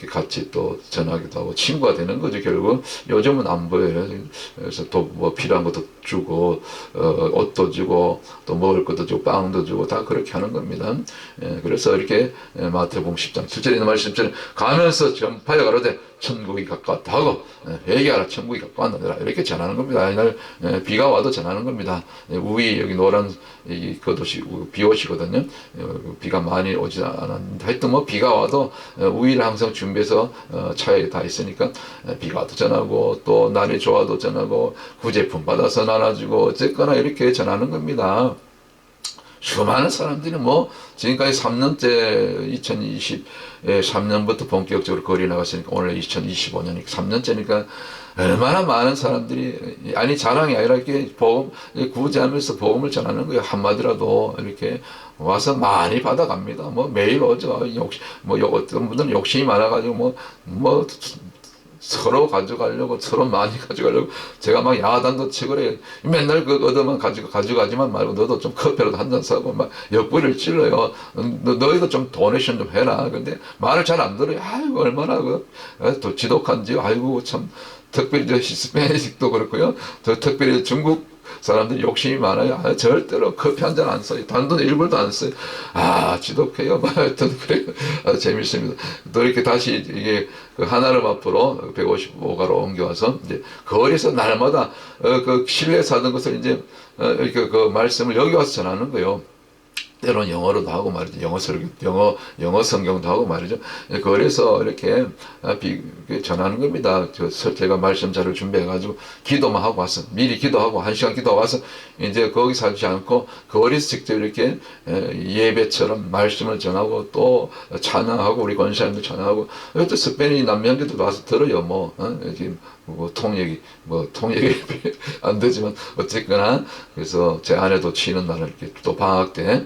같이 또 전하기도 하고 친구가 되는 거죠. 결국 요즘은 안 보여요. 그래서 또 뭐 필요한 것도 주고 옷도 주고 또 먹을 것도 주고 빵도 주고 다 그렇게 하는 겁니다. 그래서 이렇게 마태복음 10장 7절에 있는 말씀처럼 가면서 전파해 가로되 천국이 가까웠다 하고 회개하라 천국이 가까웠느니라 이렇게 전하는 겁니다. 이날 비가 와도 전하는 겁니다. 우위 여기 노란 그것이 비옷이거든요. 비가 많이 오지 않았는데 하여튼 뭐 비가 와도 우위를 항상 준비해서 차에 다 있으니까 비가 와도 전하고 또 날이 좋아도 전하고 구제품 받아서 나눠주고 어쨌거나 이렇게 전하는 겁니다. 수많은 사람들이 뭐 지금까지 3년째 2023년부터 본격적으로 거리 나갔으니까 오늘 2025년이니까 3년째니까 얼마나 많은 사람들이 아니 자랑이 아니라 이렇게 복음 구제하면서 복음을 전하는 거예요. 한마디라도 이렇게 와서 많이 받아갑니다. 뭐 매일 오죠. 뭐 어떤 분들은 욕심이 많아가지고 뭐 서로 가져가려고 서로 많이 가져가려고 제가 막 야단도 치고 그래요. 맨날 그 얻어만 가져가지만 말고 너도 좀 커피라도 한 잔 사고 막 옆구리를 찔러요. 너희도 좀 도네이션 좀 해라. 근데 말을 잘 안 들어요. 아이고 얼마나 또 지독한지. 아이고 참 특별히 저 히스패닉도 그렇고요. 또 특별히 중국 사람들이 욕심이 많아요. 절대로 커피 한 잔 안 써요. 단돈 1불도 안 써요. 지독해요. 하여튼 그래요. 재밌습니다. 또 이렇게 다시 이게 그 하나름 앞으로 155가로 옮겨와서 이제 거리에서 날마다 그 실내에서 하던 것을 이제 이렇게 그 말씀을 여기 와서 전하는 거예요. 때로는 영어로도 하고 말이죠. 영어 성경도 하고 말이죠. 그래서 이렇게 전하는 겁니다. 제가 말씀 자료를 준비해가지고 기도만 하고 와서 미리 기도하고 1시간 기도하고 와서 이제 거기서 하지 않고 거리에서 직접 이렇게 예배처럼 말씀을 전하고 또 찬양하고 우리 권사님도 찬양하고 또 스페인 남편들도 와서 들어요. 통역이 안 되지만 어쨌거나 그래서 제 아내도 치는 날은 이렇게 또 방학 때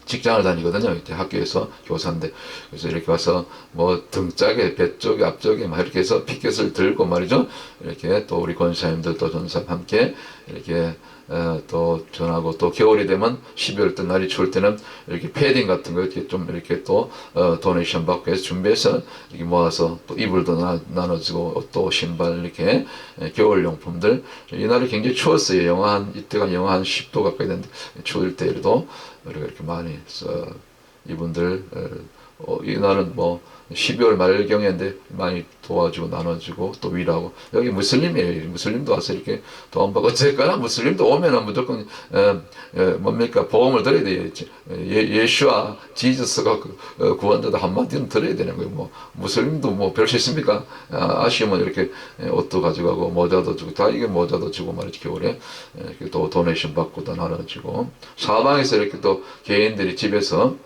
직장을 다니거든요. 이때 학교에서 교사인데 그래서 이렇게 와서 뭐 등짝에 배 쪽에 앞쪽에 막 이렇게 해서 피켓을 들고 말이죠. 이렇게 또 우리 권사님들 또 전사님 함께 이렇게 또 전하고 또 겨울이 되면 12월 때 날이 추울 때는 이렇게 패딩 같은 거 이렇게 좀 이렇게 또 도네이션 받고 해서 준비해서 이렇게 모아서 또 이불도 나눠주고 또 신발 이렇게 겨울 용품들 이날이 굉장히 추웠어요. 이때가 영하 한 10도 가까이 됐는데 추울 때에도 우리가 이렇게 많이 이분들 이날은 뭐 12월 말경인데 많이 도와주고 나눠주고 또 위로하고 여기 무슬림이에요. 무슬림도 와서 이렇게 도움받고 어쨌거나 무슬림도 오면은 무조건 뭡니까 복음을 드려야 돼요. 예수와 지저스가 구원자다 한마디는 드려야 되는 거예요. 뭐 무슬림도 뭐 별 수 있습니까? 아쉬우면 이렇게 옷도 가져가고 모자도 주고 다 이게 모자도 주고 말이죠. 겨울에 이렇게 또 도네이션 받고 또 나눠주고 사방에서 이렇게 또 개인들이 집에서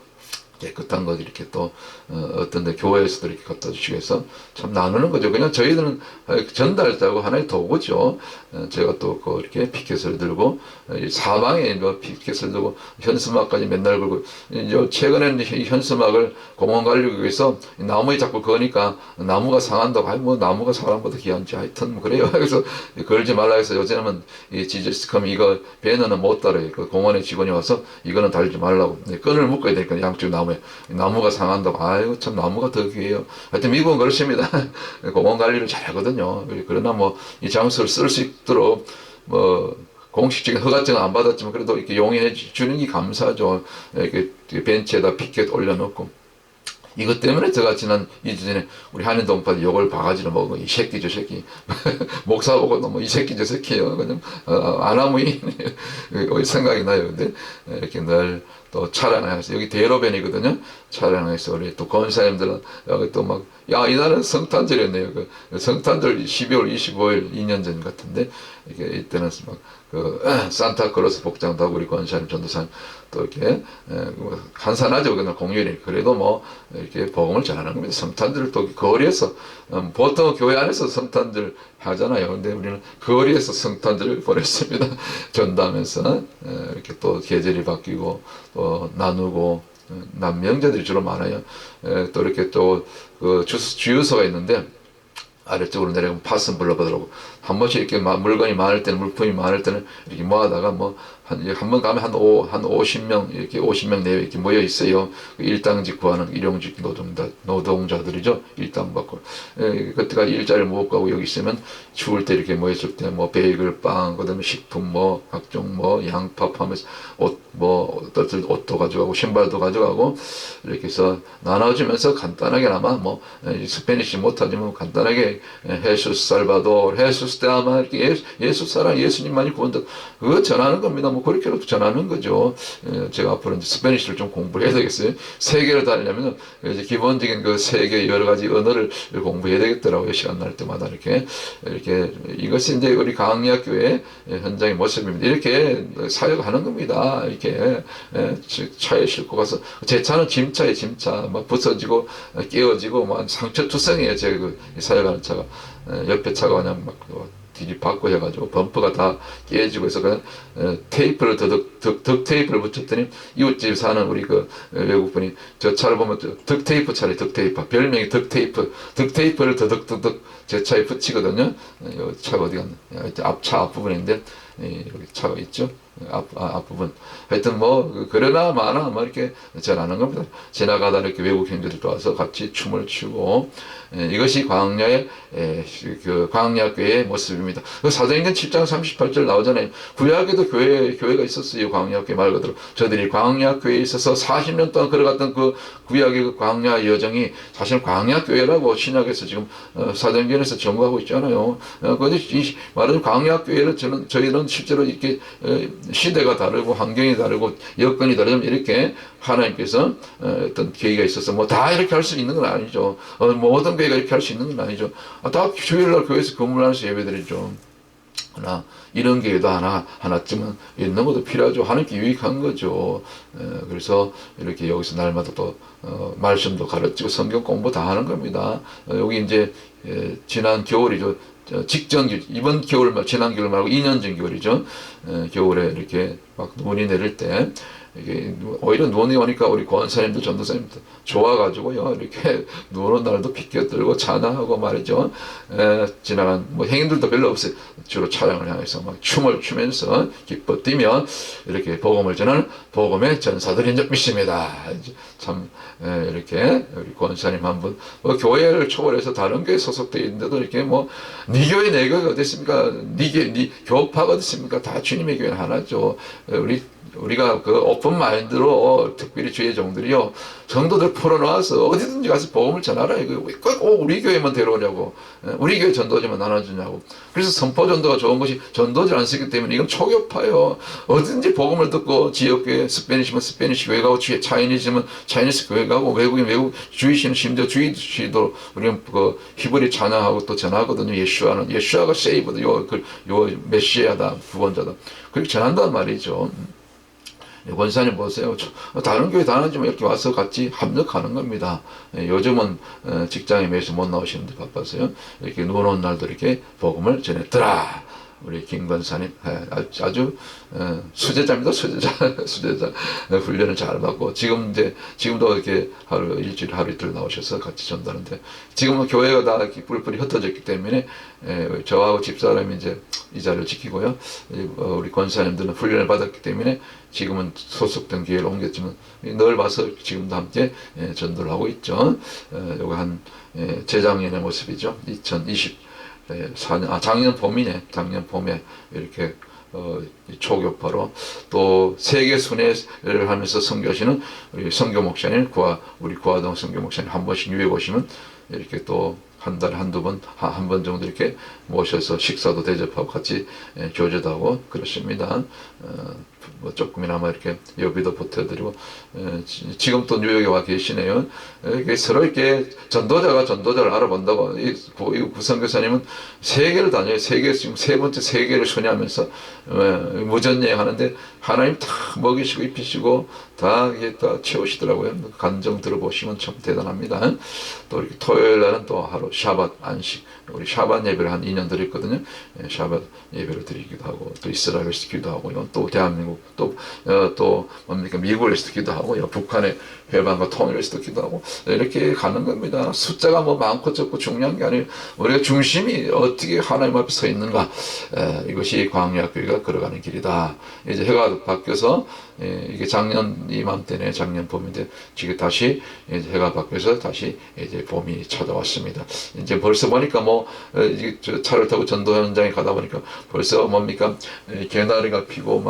깨끗한 것 이렇게 또 어떤 데 교회에서도 이렇게 갖다 주시고 해서 참 나누는 거죠. 그냥 저희들은 전달자고 하나의 도구죠. 제가 또 이렇게 피켓을 들고 사방에 뭐 피켓을 들고 현수막까지 맨날 걸고 최근에는 현수막을 공원관리국에서 나무에 자꾸 거니까 나무가 상한다고 뭐 나무가 사람보다 귀한지 하여튼 뭐 그래요. 그래서 걸지 말라 해서 요새는 이 지저스컴 이거 배너는 못 달아요. 그 공원의 직원이 와서 이거는 달지 말라고 끈을 묶어야 되니까 양쪽 나무가 상한다고. 아이고 참 나무가 더 귀해요. 하여튼 미국은 그렇습니다. 공원 관리를 잘하거든요. 그러나 뭐 이 장소를 쓸 수 있도록 뭐 공식적인 허가증은 안 받았지만 그래도 이렇게 용인해 주는 게 감사하죠. 이렇게 벤치에다 피켓 올려놓고. 이것 때문에 제가 지난 2주 전에 우리 한인동파도 욕을 바가지로 먹은 이 새끼 저 새끼 목사 보고도 뭐 이 새끼 저 새끼예요. 그냥 아나무인 생각이 나요. 근데 이렇게 늘 또 차량을 해서 여기 대로변이거든요. 차량을 해서 우리 또 권사님들은 여기 또 막 야 이날은 성탄절이었네요. 그 성탄절 12월 25일 2년 전 같은데 이게 이때는 막 그 산타클로스 복장도 하고 우리 권사님 전도사님 또 이렇게 뭐 한산하죠. 그날 공휴일이 그래도 뭐 이렇게 복음을 전하는 겁니다. 성탄절을 또 거리에서 보통 교회 안에서 성탄절 하잖아요. 근데 우리는 거리에서 성탄절을 보냈습니다. 전도하면서 이렇게 또 계절이 바뀌고 또 나누고 남명자들이 주로 많아요. 또 이렇게 또 그 주유소가 있는데 아래쪽으로 내려가면 파슨 불러보더라고. 한 번씩 이렇게 물건이 많을 때는, 물품이 많을 때는 이렇게 모아다가 뭐, 한 번 가면 한 50명, 이렇게 50명 내외 이렇게 모여 있어요. 일당직 구하는 일용직 노동자들이죠. 일당 받고. 그때까지 일자리를 못 가고 여기 있으면 추울 때 이렇게 모였을 때 뭐, 베이글, 빵, 그 다음에 식품 뭐, 각종 뭐, 양파 포함해서 옷, 뭐, 어떤 옷도 가져가고, 신발도 가져가고, 이렇게 해서 나눠주면서 간단하게나마 뭐, 스페니쉬 못하지만 간단하게 헤수스 살바도르, 헤수스 데아마, 이렇게 예수 사랑, 예수님만이 구원다. 그거 전하는 겁니다. 뭐 그렇게라도 전하는 거죠. 제가 앞으로 이제 스페니쉬를 좀 공부를 해야 되겠어요. 세계를 다니려면 이제 기본적인 그 세계 여러 가지 언어를 공부해야 되겠더라고요. 시간 날 때마다 이렇게 이것이 이제 우리 강약교회 현장의 모습입니다. 이렇게 사역하는 겁니다. 이렇게 차에 싣고 가서 제 차는 짐차에 짐차 막 부서지고 깨어지고 막 상처투성이에요. 제가 그 사역하는 차가 옆에 차가 그냥 막 뒤집받고 해가지고 범퍼가 다 깨지고 해서 그냥 테이프를 덕 테이프를 붙였더니 이웃집 사는 우리 그 외국분이 저 차를 보면 덕 테이프 차래 덕 테이프 별명이 덕 테이프를 더덕더덕 제 차에 붙이거든요. 이 차가 어디 갔나? 앞차 앞부분인데 여기 차가 있죠. 앞부분. 하여튼 뭐, 그러나 마나 뭐 이렇게 전하는 겁니다. 지나가다 이렇게 외국 형제들이 와서 같이 춤을 추고, 이것이 광야의, 그 광야교회의 모습입니다. 그 사도행전 7장 38절 나오잖아요. 구약에도 교회가 있었어요. 광야교회 말 그대로. 저들이 광야교회에 있어서 40년 동안 걸어갔던 그 구약의 그 광야 여정이 사실 광야교회라고 신약에서 지금 사도행전에서 정부하고 있잖아요. 말하자면 광야교회를 저희는 실제로 이렇게 시대가 다르고 환경이 다르고 여건이 다르면 이렇게 하나님께서 어떤 계기가 있어서 뭐 다 이렇게 할 수 있는 건 아니죠. 모든 교회가 이렇게 할 수 있는 건 아니죠. 다 주일날 교회에서 건물 안에서 예배드리죠. 그러나 이런 교회도 하나쯤은 있는 것도 필요하죠. 하나님께 유익한 거죠. 그래서 이렇게 여기서 날마다 또 말씀도 가르치고 성경 공부 다 하는 겁니다. 여기 이제 지난 겨울이죠. 직전 이번 겨울 지난 겨울 말고 2년 전 겨울이죠. 겨울에 이렇게 막 눈이 내릴 때 이게 오히려 눈이 오니까 우리 권사님들 전도사님들 좋아가지고요 이렇게 눈 오는 날도 비껴들고 찬양하고 말이죠. 지나간 뭐 행인들도 별로 없어요. 주로 차량을 향해서 막 춤을 추면서 기뻐 뛰면 이렇게 복음을 전하는 복음의 전사들인 줄 믿습니다. 참 이렇게 우리 권사님 한 분 교회를 초월해서 다른 교회 소속되어 있는데도 이렇게 뭐 네 교회 내 교회가 어디 있습니까? 네 교파가 어디 있습니까? 다 주님의 교회는 하나죠. 우리가 그 오픈 마인드로 특별히 주의 종들이요 성도들 풀어놓아서 어디든지 가서 복음을 전하라. 꼭 우리 교회만 데려오냐고, 우리 교회 전도지만 나눠주냐고. 그래서 선포 전도가 좋은 것이 전도지를 안 쓰기 때문에 이건 초교파예요. 어디든지 복음을 듣고 지역교회 스페니시면 스페니시 교회 가고 차이니시면 차이니스 교회 가고 외국인 외국 주이시는 심지어 주이시도 우리는 그 히브리 찬양하고 또 전하거든요. 예수아가 세이브다. 요 메시아다, 구원자다. 그렇게 전한단 말이죠. 권사님 보세요. 다른 교회 다니지만 이렇게 와서 같이 합력하는 겁니다. 요즘은 직장에 매일 못 나오시는데 바빠서요. 이렇게 눈 오는 날도 이렇게 복음을 전했더라. 우리 김 권사님 아주 수제자입니다. 수제자 훈련을 잘 받고 지금도 이렇게 일주일에 하루 이틀 나오셔서 같이 전도하는데 지금은 교회가 다 이렇게 뿔뿔이 흩어졌기 때문에 저하고 집사람이 이제 이 자리를 지키고요. 우리 권사님들은 훈련을 받았기 때문에 지금은 소속된 교회를 옮겼지만 늘 봐서 지금도 함께 전도를 하고 있죠. 요거 한 재작년의 모습이죠. 2024년 작년 봄에 이렇게 초교파로 또 세계 순회를 하면서 선교하시는 우리 선교 목사님 우리 구화동 선교 목사님 한 번씩 유해 오시면 이렇게 또 한 달에 한두 번, 한 번 정도 이렇게 모셔서 식사도 대접하고 같이 교제도 하고 그렇습니다. 뭐 조금이나마 이렇게 여비도 보태드리고 지금 또 뉴욕에 와 계시네요. 서로 이렇게 전도자가 전도자를 알아본다고 이 구성교사님은 세계를 다녀요. 세계 지금 세 번째 세계를 순회하면서 무전여행 하는데 하나님 다 먹이시고 입히시고 다 이게 다 채우시더라고요. 간정 들어보시면 참 대단합니다. 또 이렇게 토요일 날은 또 하루 샤밧 안식 우리 샤밧 예배를 한 2년 드렸거든요. 샤밧 예배를 드리기도 하고 또 이스라엘에서 기도하고요. 또 대한민국 또 뭡니까 미국에서도 기도하고요. 북한의 회방과 통일에서도 기도하고 이렇게 가는 겁니다. 숫자가 뭐 많고 적고 중요한 게 아니에요. 우리가 중심이 어떻게 하나님 앞에 서 있는가 이것이 광야교회가 걸어가는 길이다. 이제 해가 바뀌어서 이게 작년 이맘때네 작년 봄인데 지금 다시 이제 해가 바뀌어서 다시 이제 봄이 찾아왔습니다. 이제 벌써 보니까 뭐 차를 타고 전도 현장에 가다 보니까 벌써 뭡니까 개나리가 피고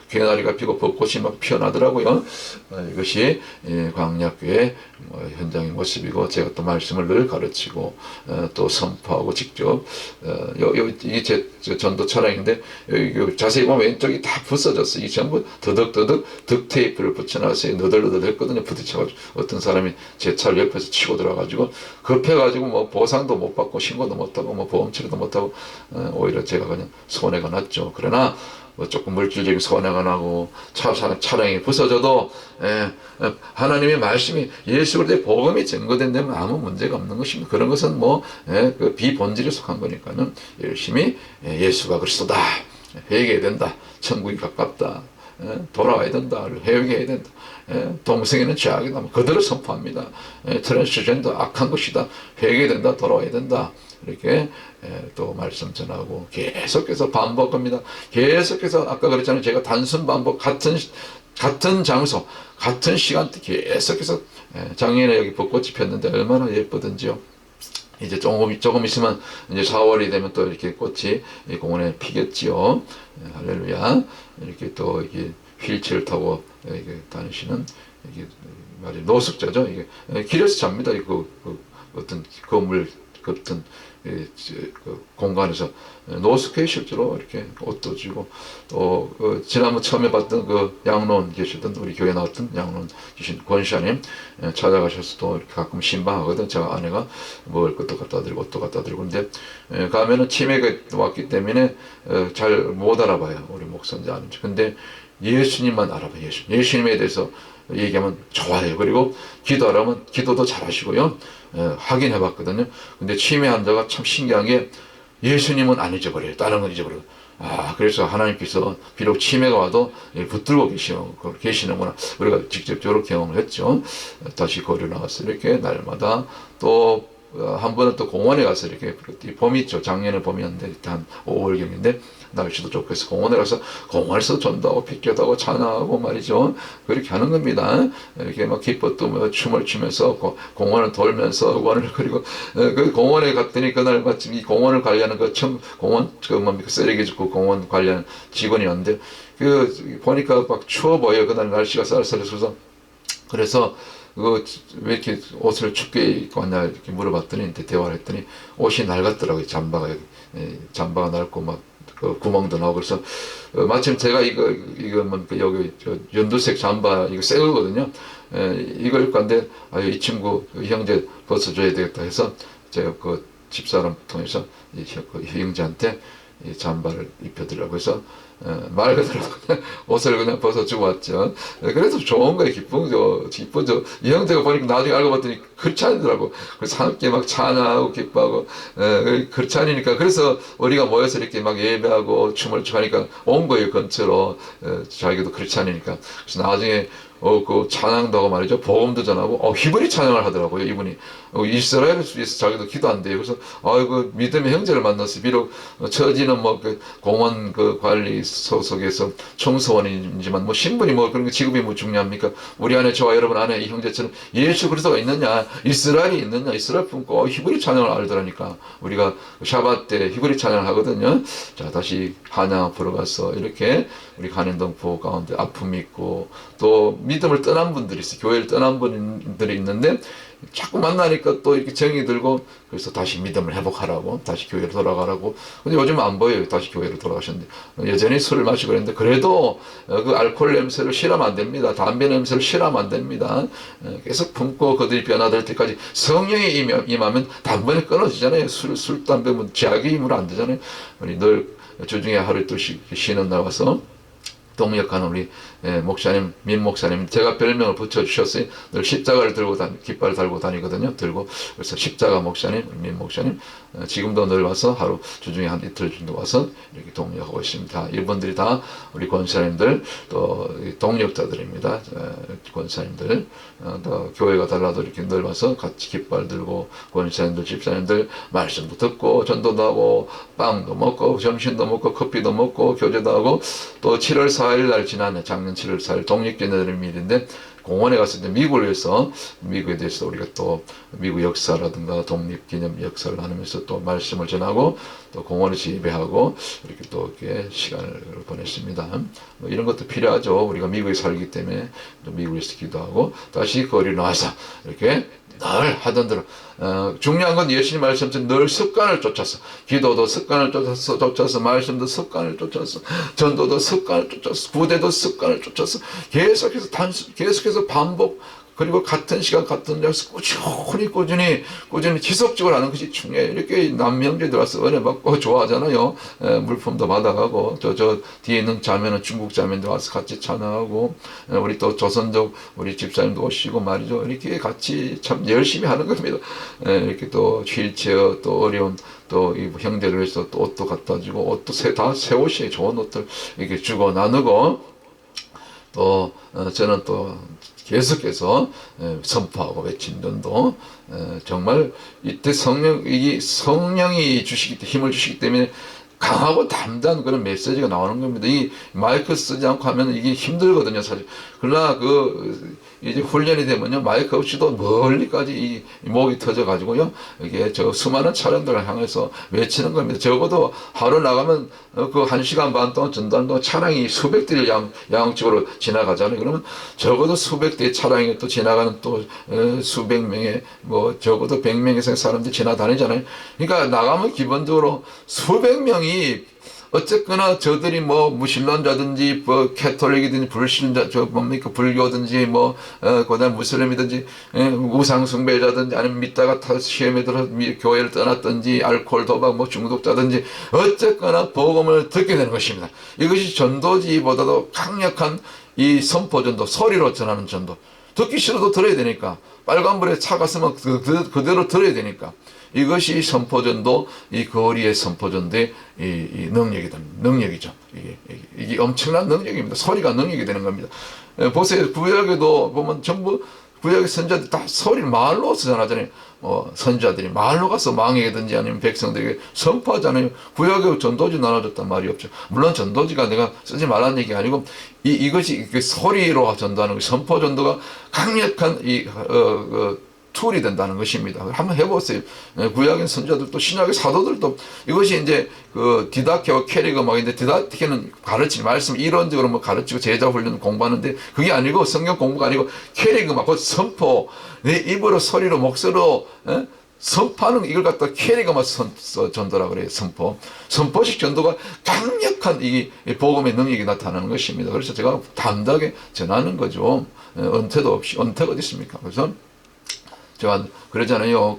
개나리가 피고 벚꽃이 막 피어나더라고요. 이것이 광야교회 현장의 모습이고 제가 또 말씀을 늘 가르치고 또 선포하고 직접 이게 제 전도 차량인데 여기 자세히 보면 왼쪽이 다 부서졌어. 이 전부 더덕더덕 덕테이프를 붙여놨어요. 너덜너덜 했거든요. 부딪혀가지고 어떤 사람이 제 차를 옆에서 치고 들어가지고 급해가지고 뭐 보상도 못 받고 신고도 못하고 뭐 보험 처리도 못하고 오히려 제가 그냥 손해가 났죠. 그러나 뭐 조금 물질적인 손해가 나고 차량이 부서져도 하나님의 말씀이 예수 그리스도의 복음이 증거된다면 아무 문제가 없는 것입니다. 그런 것은 뭐 그 비본질에 속한 거니까는 열심히 예수가 그리스도다 회개해야 된다 천국이 가깝다 돌아와야 된다 회개해야 된다 동성애는 죄악이다 그대로 선포합니다. 트랜스젠더 악한 것이다 회개해야 된다 돌아와야 된다 이렇게 또 말씀 전하고 계속해서 반복합니다. 계속해서 아까 그랬잖아요. 제가 단순 반복 같은 장소 같은 시간대 계속해서 작년에 여기 벚꽃이 폈는데 얼마나 예쁘던지요. 이제 조금 있으면 이제 4월이 되면 또 이렇게 꽃이 공원에 피겠지요. 할렐루야. 이렇게 또 이게 휠체어를 타고 이게 다니시는 이게 말이 노숙자죠. 이게 길에서 잡니다. 그 어떤 건물 어떤 그 공간에서 노숙해 실제로 이렇게 옷도 주고 또 지난번 처음에 봤던 그 양론 계시던 우리 교회 나왔던 양론 계신 권샤님 찾아가셔서 또 이렇게 가끔 신방하거든. 제가 아내가 먹을 것도 갖다 드리고 옷도 갖다 드리고 근데 가면은 치매가 왔기 때문에 잘 못 알아봐요. 우리 목사님. 근데 예수님만 알아봐요. 예수님에 대해서 얘기하면 좋아요. 그리고 기도하라면 기도도 잘하시고요. 확인해 봤거든요. 근데 치매 환자가 참 신기한 게 예수님은 안 잊어버려요. 다른 건 잊어버려요. 그래서 하나님께서 비록 치매가 와도 붙들고 계시는구나. 우리가 직접적으로 경험을 했죠. 다시 거리로 나가서 이렇게 날마다 또 한 번은 또 공원에 가서 이렇게 봄이 있죠. 작년에 봄이었는데 한 5월경인데 날씨도 좋고 해서 공원에 가서 공원에서 전도하고 빗겨하고 찬양하고 말이죠. 그렇게 하는 겁니다. 이렇게 막 기뻐도 뭐 춤을 추면서 공원을 돌면서 원을 그리고 그 공원에 갔더니 그날 마침 이 공원을 관리하는 공원 뭡니까 쓰레기 줍고 공원 관리하는 직원이었는데 그 보니까 막 추워 보여. 그날 날씨가 쌀쌀해서 그래서 왜 이렇게 옷을 춥게 입고 왔냐 이렇게 물어봤더니 대화를 했더니 옷이 낡았더라고요. 잠바가 낡고 막 그 구멍도 나오고 그래서 마침 제가 이거 뭐 여기 연두색 잠바 이거 새 거거든요. 이걸 입고 왔는데 이 친구 형제 벗어줘야 되겠다 해서 제가 그 집사람 통해서 이 형제한테 이 잠바를 입혀드리라고 해서 말 그대로 그냥 옷을 그냥 벗어주고 왔죠. 그래도 좋은 거예요. 기쁘죠. 이 형제가 보니까 나중에 알고 봤더니 크리스찬이더라고. 그래서 함께 막 찬양하고 기뻐하고 크리스찬이니까 그래서 우리가 모여서 이렇게 막 예배하고 춤을 추고 하니까 온 거예요. 근처로 자기도 크리스찬이니까. 그래서 나중에 그 찬양도 하고 말이죠. 복음도 전하고 히브리 찬양을 하더라고요. 이분이 이스라엘을 위해서 자기도 기도한대요. 그래서 그 믿음의 형제를 만났어. 비록 처지는 뭐 그 공원 그 관리 소속에서 청소원이지만 뭐 신분이 뭐 그런 거 직업이 뭐 중요합니까? 우리 안에 저와 여러분 안에 이 형제처럼 예수 그리스도가 있느냐, 이스라엘이 있느냐, 이스라엘 품고 히브리 찬양을 알더라니까. 우리가 샤밧 때 히브리 찬양을 하거든요. 자 다시 한양 앞으로 가서 이렇게 우리 간현동포 가운데 아픔이 있고 또 믿음을 떠난 분들이 있어요. 교회를 떠난 분들이 있는데 자꾸 만나니까 또 이렇게 정이 들고, 그래서 다시 믿음을 회복하라고, 다시 교회로 돌아가라고. 근데 요즘 안 보여요. 다시 교회로 돌아가셨는데. 여전히 술을 마시고 그랬는데, 그래도 그 알코올 냄새를 싫어하면 안 됩니다. 담배 냄새를 싫어하면 안 됩니다. 계속 품고 그들이 변화될 때까지 성령이 임하면 단번에 끊어지잖아요. 술, 담배, 뭐, 제약이 임으로 안 되잖아요. 우리 늘 주중에 하루 또 쉬는 날 와서, 동역하는 우리 목사님, 민 목사님, 제가 별명을 붙여주셨어요. 늘 십자가를 들고 깃발을 달고 다니거든요. 들고. 그래서 십자가 목사님, 민 목사님, 지금도 늘 와서 하루 주중에 한 이틀 정도 와서 이렇게 동역하고 있습니다. 이분들이 다 우리 권사님들, 또 동역자들입니다. 권사님들, 또 교회가 달라도 이렇게 늘 와서 같이 깃발 들고 권사님들, 집사님들 말씀도 듣고 전도도 하고 빵도 먹고 점심도 먹고 커피도 먹고 교제도 하고, 또 7월 4일 날 지난 작년 7월 4일 독립기념일인데 공원에 가서 이제 미국을 위해서, 미국에 대해서 우리가 또 미국 역사라든가 독립기념 역사를 나누면서 또 말씀을 전하고, 또 공원에서 예배하고, 이렇게 또 이렇게 시간을 보냈습니다. 뭐 이런 것도 필요하죠. 우리가 미국에 살기 때문에 또 미국에서 기도하고, 다시 거리로 나와서 이렇게 늘 하던 대로, 중요한 건 예수님 말씀처럼 늘 습관을 쫓아서, 기도도 습관을 쫓아서, 말씀도 습관을 쫓아서, 전도도 습관을 쫓아서, 구대도 습관을 쫓아서, 계속해서 반복, 그리고 같은 시간 같은 장소 꾸준히 지속적으로 하는 것이 중요해요. 이렇게 남명제들 와서 은혜 받고 좋아하잖아요. 물품도 받아가고, 저 뒤에 있는 자매는 중국 자매들 와서 같이 찬양하고, 우리 또 조선족 우리 집사님도 오시고 말이죠. 이렇게 같이 참 열심히 하는 겁니다. 이렇게 또 휠체어, 또 어려운 또 이 형제를 위해서 또 옷도 갖다 주고, 옷도 다 새 옷이에요. 좋은 옷들 이렇게 주고 나누고, 또 저는 또 계속해서 선포하고 외친전도, 정말 이때 성령이 주시기 때문에, 힘을 주시기 때문에 강하고 담대한 그런 메시지가 나오는 겁니다. 이 마이크 쓰지 않고 하면 이게 힘들거든요, 사실. 그러나 이제 훈련이 되면요, 마이크 없이도 멀리까지 이 목이 터져가지고요, 이게 저 수많은 차량들을 향해서 외치는 겁니다. 적어도 하루 나가면 그 1시간 반 동안 전달 동안 차량이 수백 대를 양쪽으로 지나가잖아요. 그러면 적어도 수백 대의 차량이 또 지나가는, 또 수백 명의, 뭐 적어도 100명 이상의 사람들이 지나다니잖아요. 그러니까 나가면 기본적으로 수백 명이, 어쨌거나 저들이 뭐 무신론자든지 뭐 캐톨릭이든지 불신자, 불교든지 뭐 그다음 무슬림이든지 우상 숭배자든지, 아니면 믿다가 시험에 들어 교회를 떠났든지, 알코올 도박 뭐 중독자든지, 어쨌거나 복음을 듣게 되는 것입니다. 이것이 전도지보다도 강력한 이 선포전도, 소리로 전하는 전도. 듣기 싫어도 들어야 되니까, 빨간불에 차가 쓰면 그대로 들어야 되니까, 이것이 선포전도, 이 거리의 선포전도의 이 능력이죠. 이게 엄청난 능력입니다. 소리가 능력이 되는 겁니다. 보세요. 구약에도 보면 전부 구약의 선자들 다 소리를 말로 전하잖아요. 선자들이 말로 가서 망에게든지 아니면 백성들에게 선포하잖아요. 구약에 전도지 나눠줬단 말이 없죠. 물론 전도지가 내가 쓰지 말라는 얘기가 아니고, 이것이 소리로 전도하는 거, 선포 전도가 강력한 툴이 된다는 것입니다. 한번 해보세요. 구약의 선자들도, 신약의 사도들도, 이것이 이제 디다케와 캐리가 막 있는데, 디다케는 가르치는 말씀 이론적으로 뭐 가르치고 제자 훈련 공부하는데, 그게 아니고, 성경 공부가 아니고, 캐리가 막 곧 선포, 내 입으로 소리로 목소리로 선포하는, 이걸 갖다 캐리가 막 전도라 그래요. 선포식 전도가 강력한 이 복음의 능력이 나타나는 것입니다. 그래서 제가 담대하게 전하는 거죠. 은퇴도 없이. 은퇴가 어디 있습니까? 그래서 제가 그러잖아요.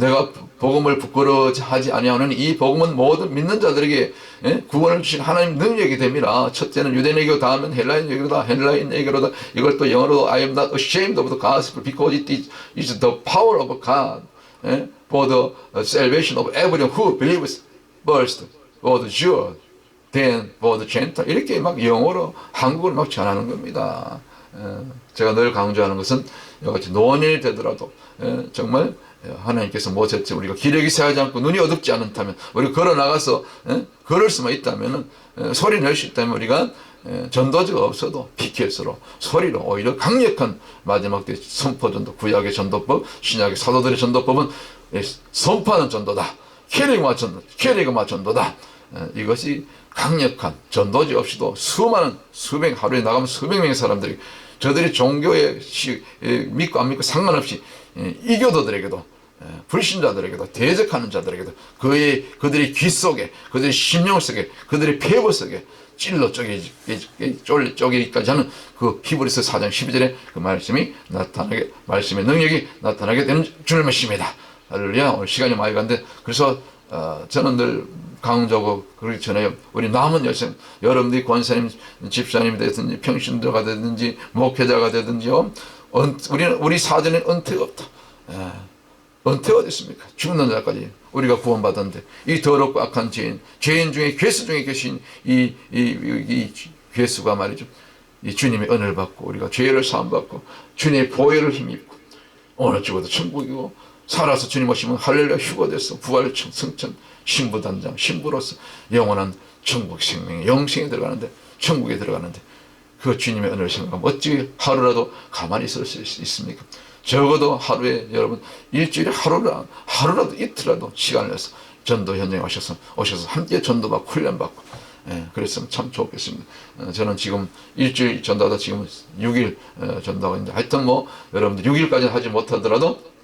내가 복음을 부끄러워하지 아니하는 이 복음은 모든 믿는 자들에게 구원을 주신 하나님 능력이 됩니다. 첫째는 유대인에게, 다음은 헬라인에게로다. 이걸 또 영어로 I am not ashamed of the gospel because it is the power of God for the salvation of everyone who believes first for the Jew, then for the Gentile. 이렇게 막 영어로 한국어를 막 전하는 겁니다. 제가 늘 강조하는 것은 이같이 노년이 되더라도 정말 하나님께서 모셨지, 우리가 기력이 세하지 않고 눈이 어둡지 않다면, 우리가 걸어 나가서 걸을 수만 있다면, 소리 낼 수 있다면, 우리가 전도지가 없어도 피켓으로, 소리로, 오히려 강력한 마지막 때 선포전도, 구약의 전도법, 신약의 사도들의 전도법은 선포하는 전도다. 캐리그마 전도다. 이것이 강력한 전도지 없이도 하루에 나가면 수백 명의 사람들이, 저들이 종교에 믿고 안 믿고 상관없이 이교도들에게도 불신자들에게도 대적하는 자들에게도 그들의 귀 속에 그들의 심령 속에 그들의 폐부 속에 찔러 쪼개기까지 하는 그 히브리서 4장 12절에 그 말씀이 나타나게 말씀의 능력이 나타나게 되는 주님의 심이다. 할렐루야. 오늘 시간이 많이 간데 그래서 저는 늘 강조하고 그러기 전에 우리 남은 여성 여러분들이 권사님 집사님이 되든지 평신도가 되든지 목회자가 되든지요 우리 사전에 은퇴가 없다. 은퇴가 어디 있습니까? 죽는 자까지 우리가 구원받았는데 이 더럽고 악한 죄인 중에 괴수 중에 계신 이 괴수가 말이죠. 이 주님의 은혜를 받고 우리가 죄를 사함받고 주님의 보혈을 힘입고 오늘 죽어도 천국이고 살아서 주님 오시면 할렐루야 휴거돼서 부활청 승천 신부단장 신부로서 영원한 천국 생명의 영생에 들어가는데 천국에 들어가는데 그 주님의 은혜를 생각하면 어찌 하루라도 가만히 있을 수 있습니까? 적어도 하루에 여러분 일주일에 하루라도 이틀라도 시간을 내서 전도 현장에 오셔서 함께 전도받고 훈련받고 그랬으면 참 좋겠습니다. 저는 지금 일주일 전도하다 지금 6일 전도하고 있는데 하여튼 뭐 여러분들 6일까지는 하지 못하더라도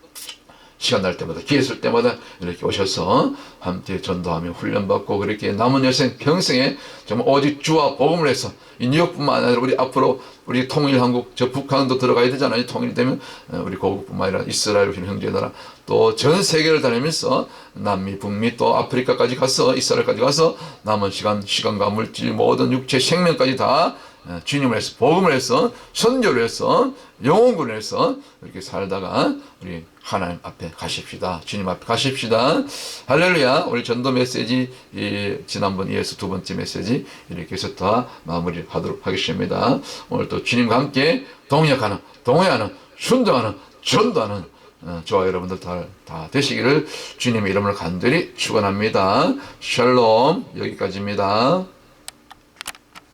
시간 날 때마다 기회 있을 때마다 이렇게 오셔서 함께 전도하며 훈련받고 그렇게 남은 여생 평생에 정말 오직 주와 복음을 해서 이 뉴욕뿐만 아니라 우리 앞으로 우리 통일한국 저 북한도 들어가야 되잖아요. 통일이 되면 우리 고국뿐만 아니라 이스라엘 형제 나라 또 전 세계를 다니면서 남미 북미 또 아프리카까지 가서 이스라엘까지 가서 남은 시간과 물질 모든 육체 생명까지 다 주님을 해서 복음을 해서 선교를 해서 영혼군을 해서 이렇게 살다가 우리 하나님 앞에 가십시다. 주님 앞에 가십시다. 할렐루야. 우리 전도 메시지 지난번 이어서 두 번째 메시지 이렇게 해서 다 마무리하도록 하겠습니다. 오늘 또 주님과 함께 동역하는 동행하는 순종하는 전도하는 저와 여러분들 다 되시기를 주님의 이름으로 간절히 축원합니다. 샬롬. 여기까지입니다.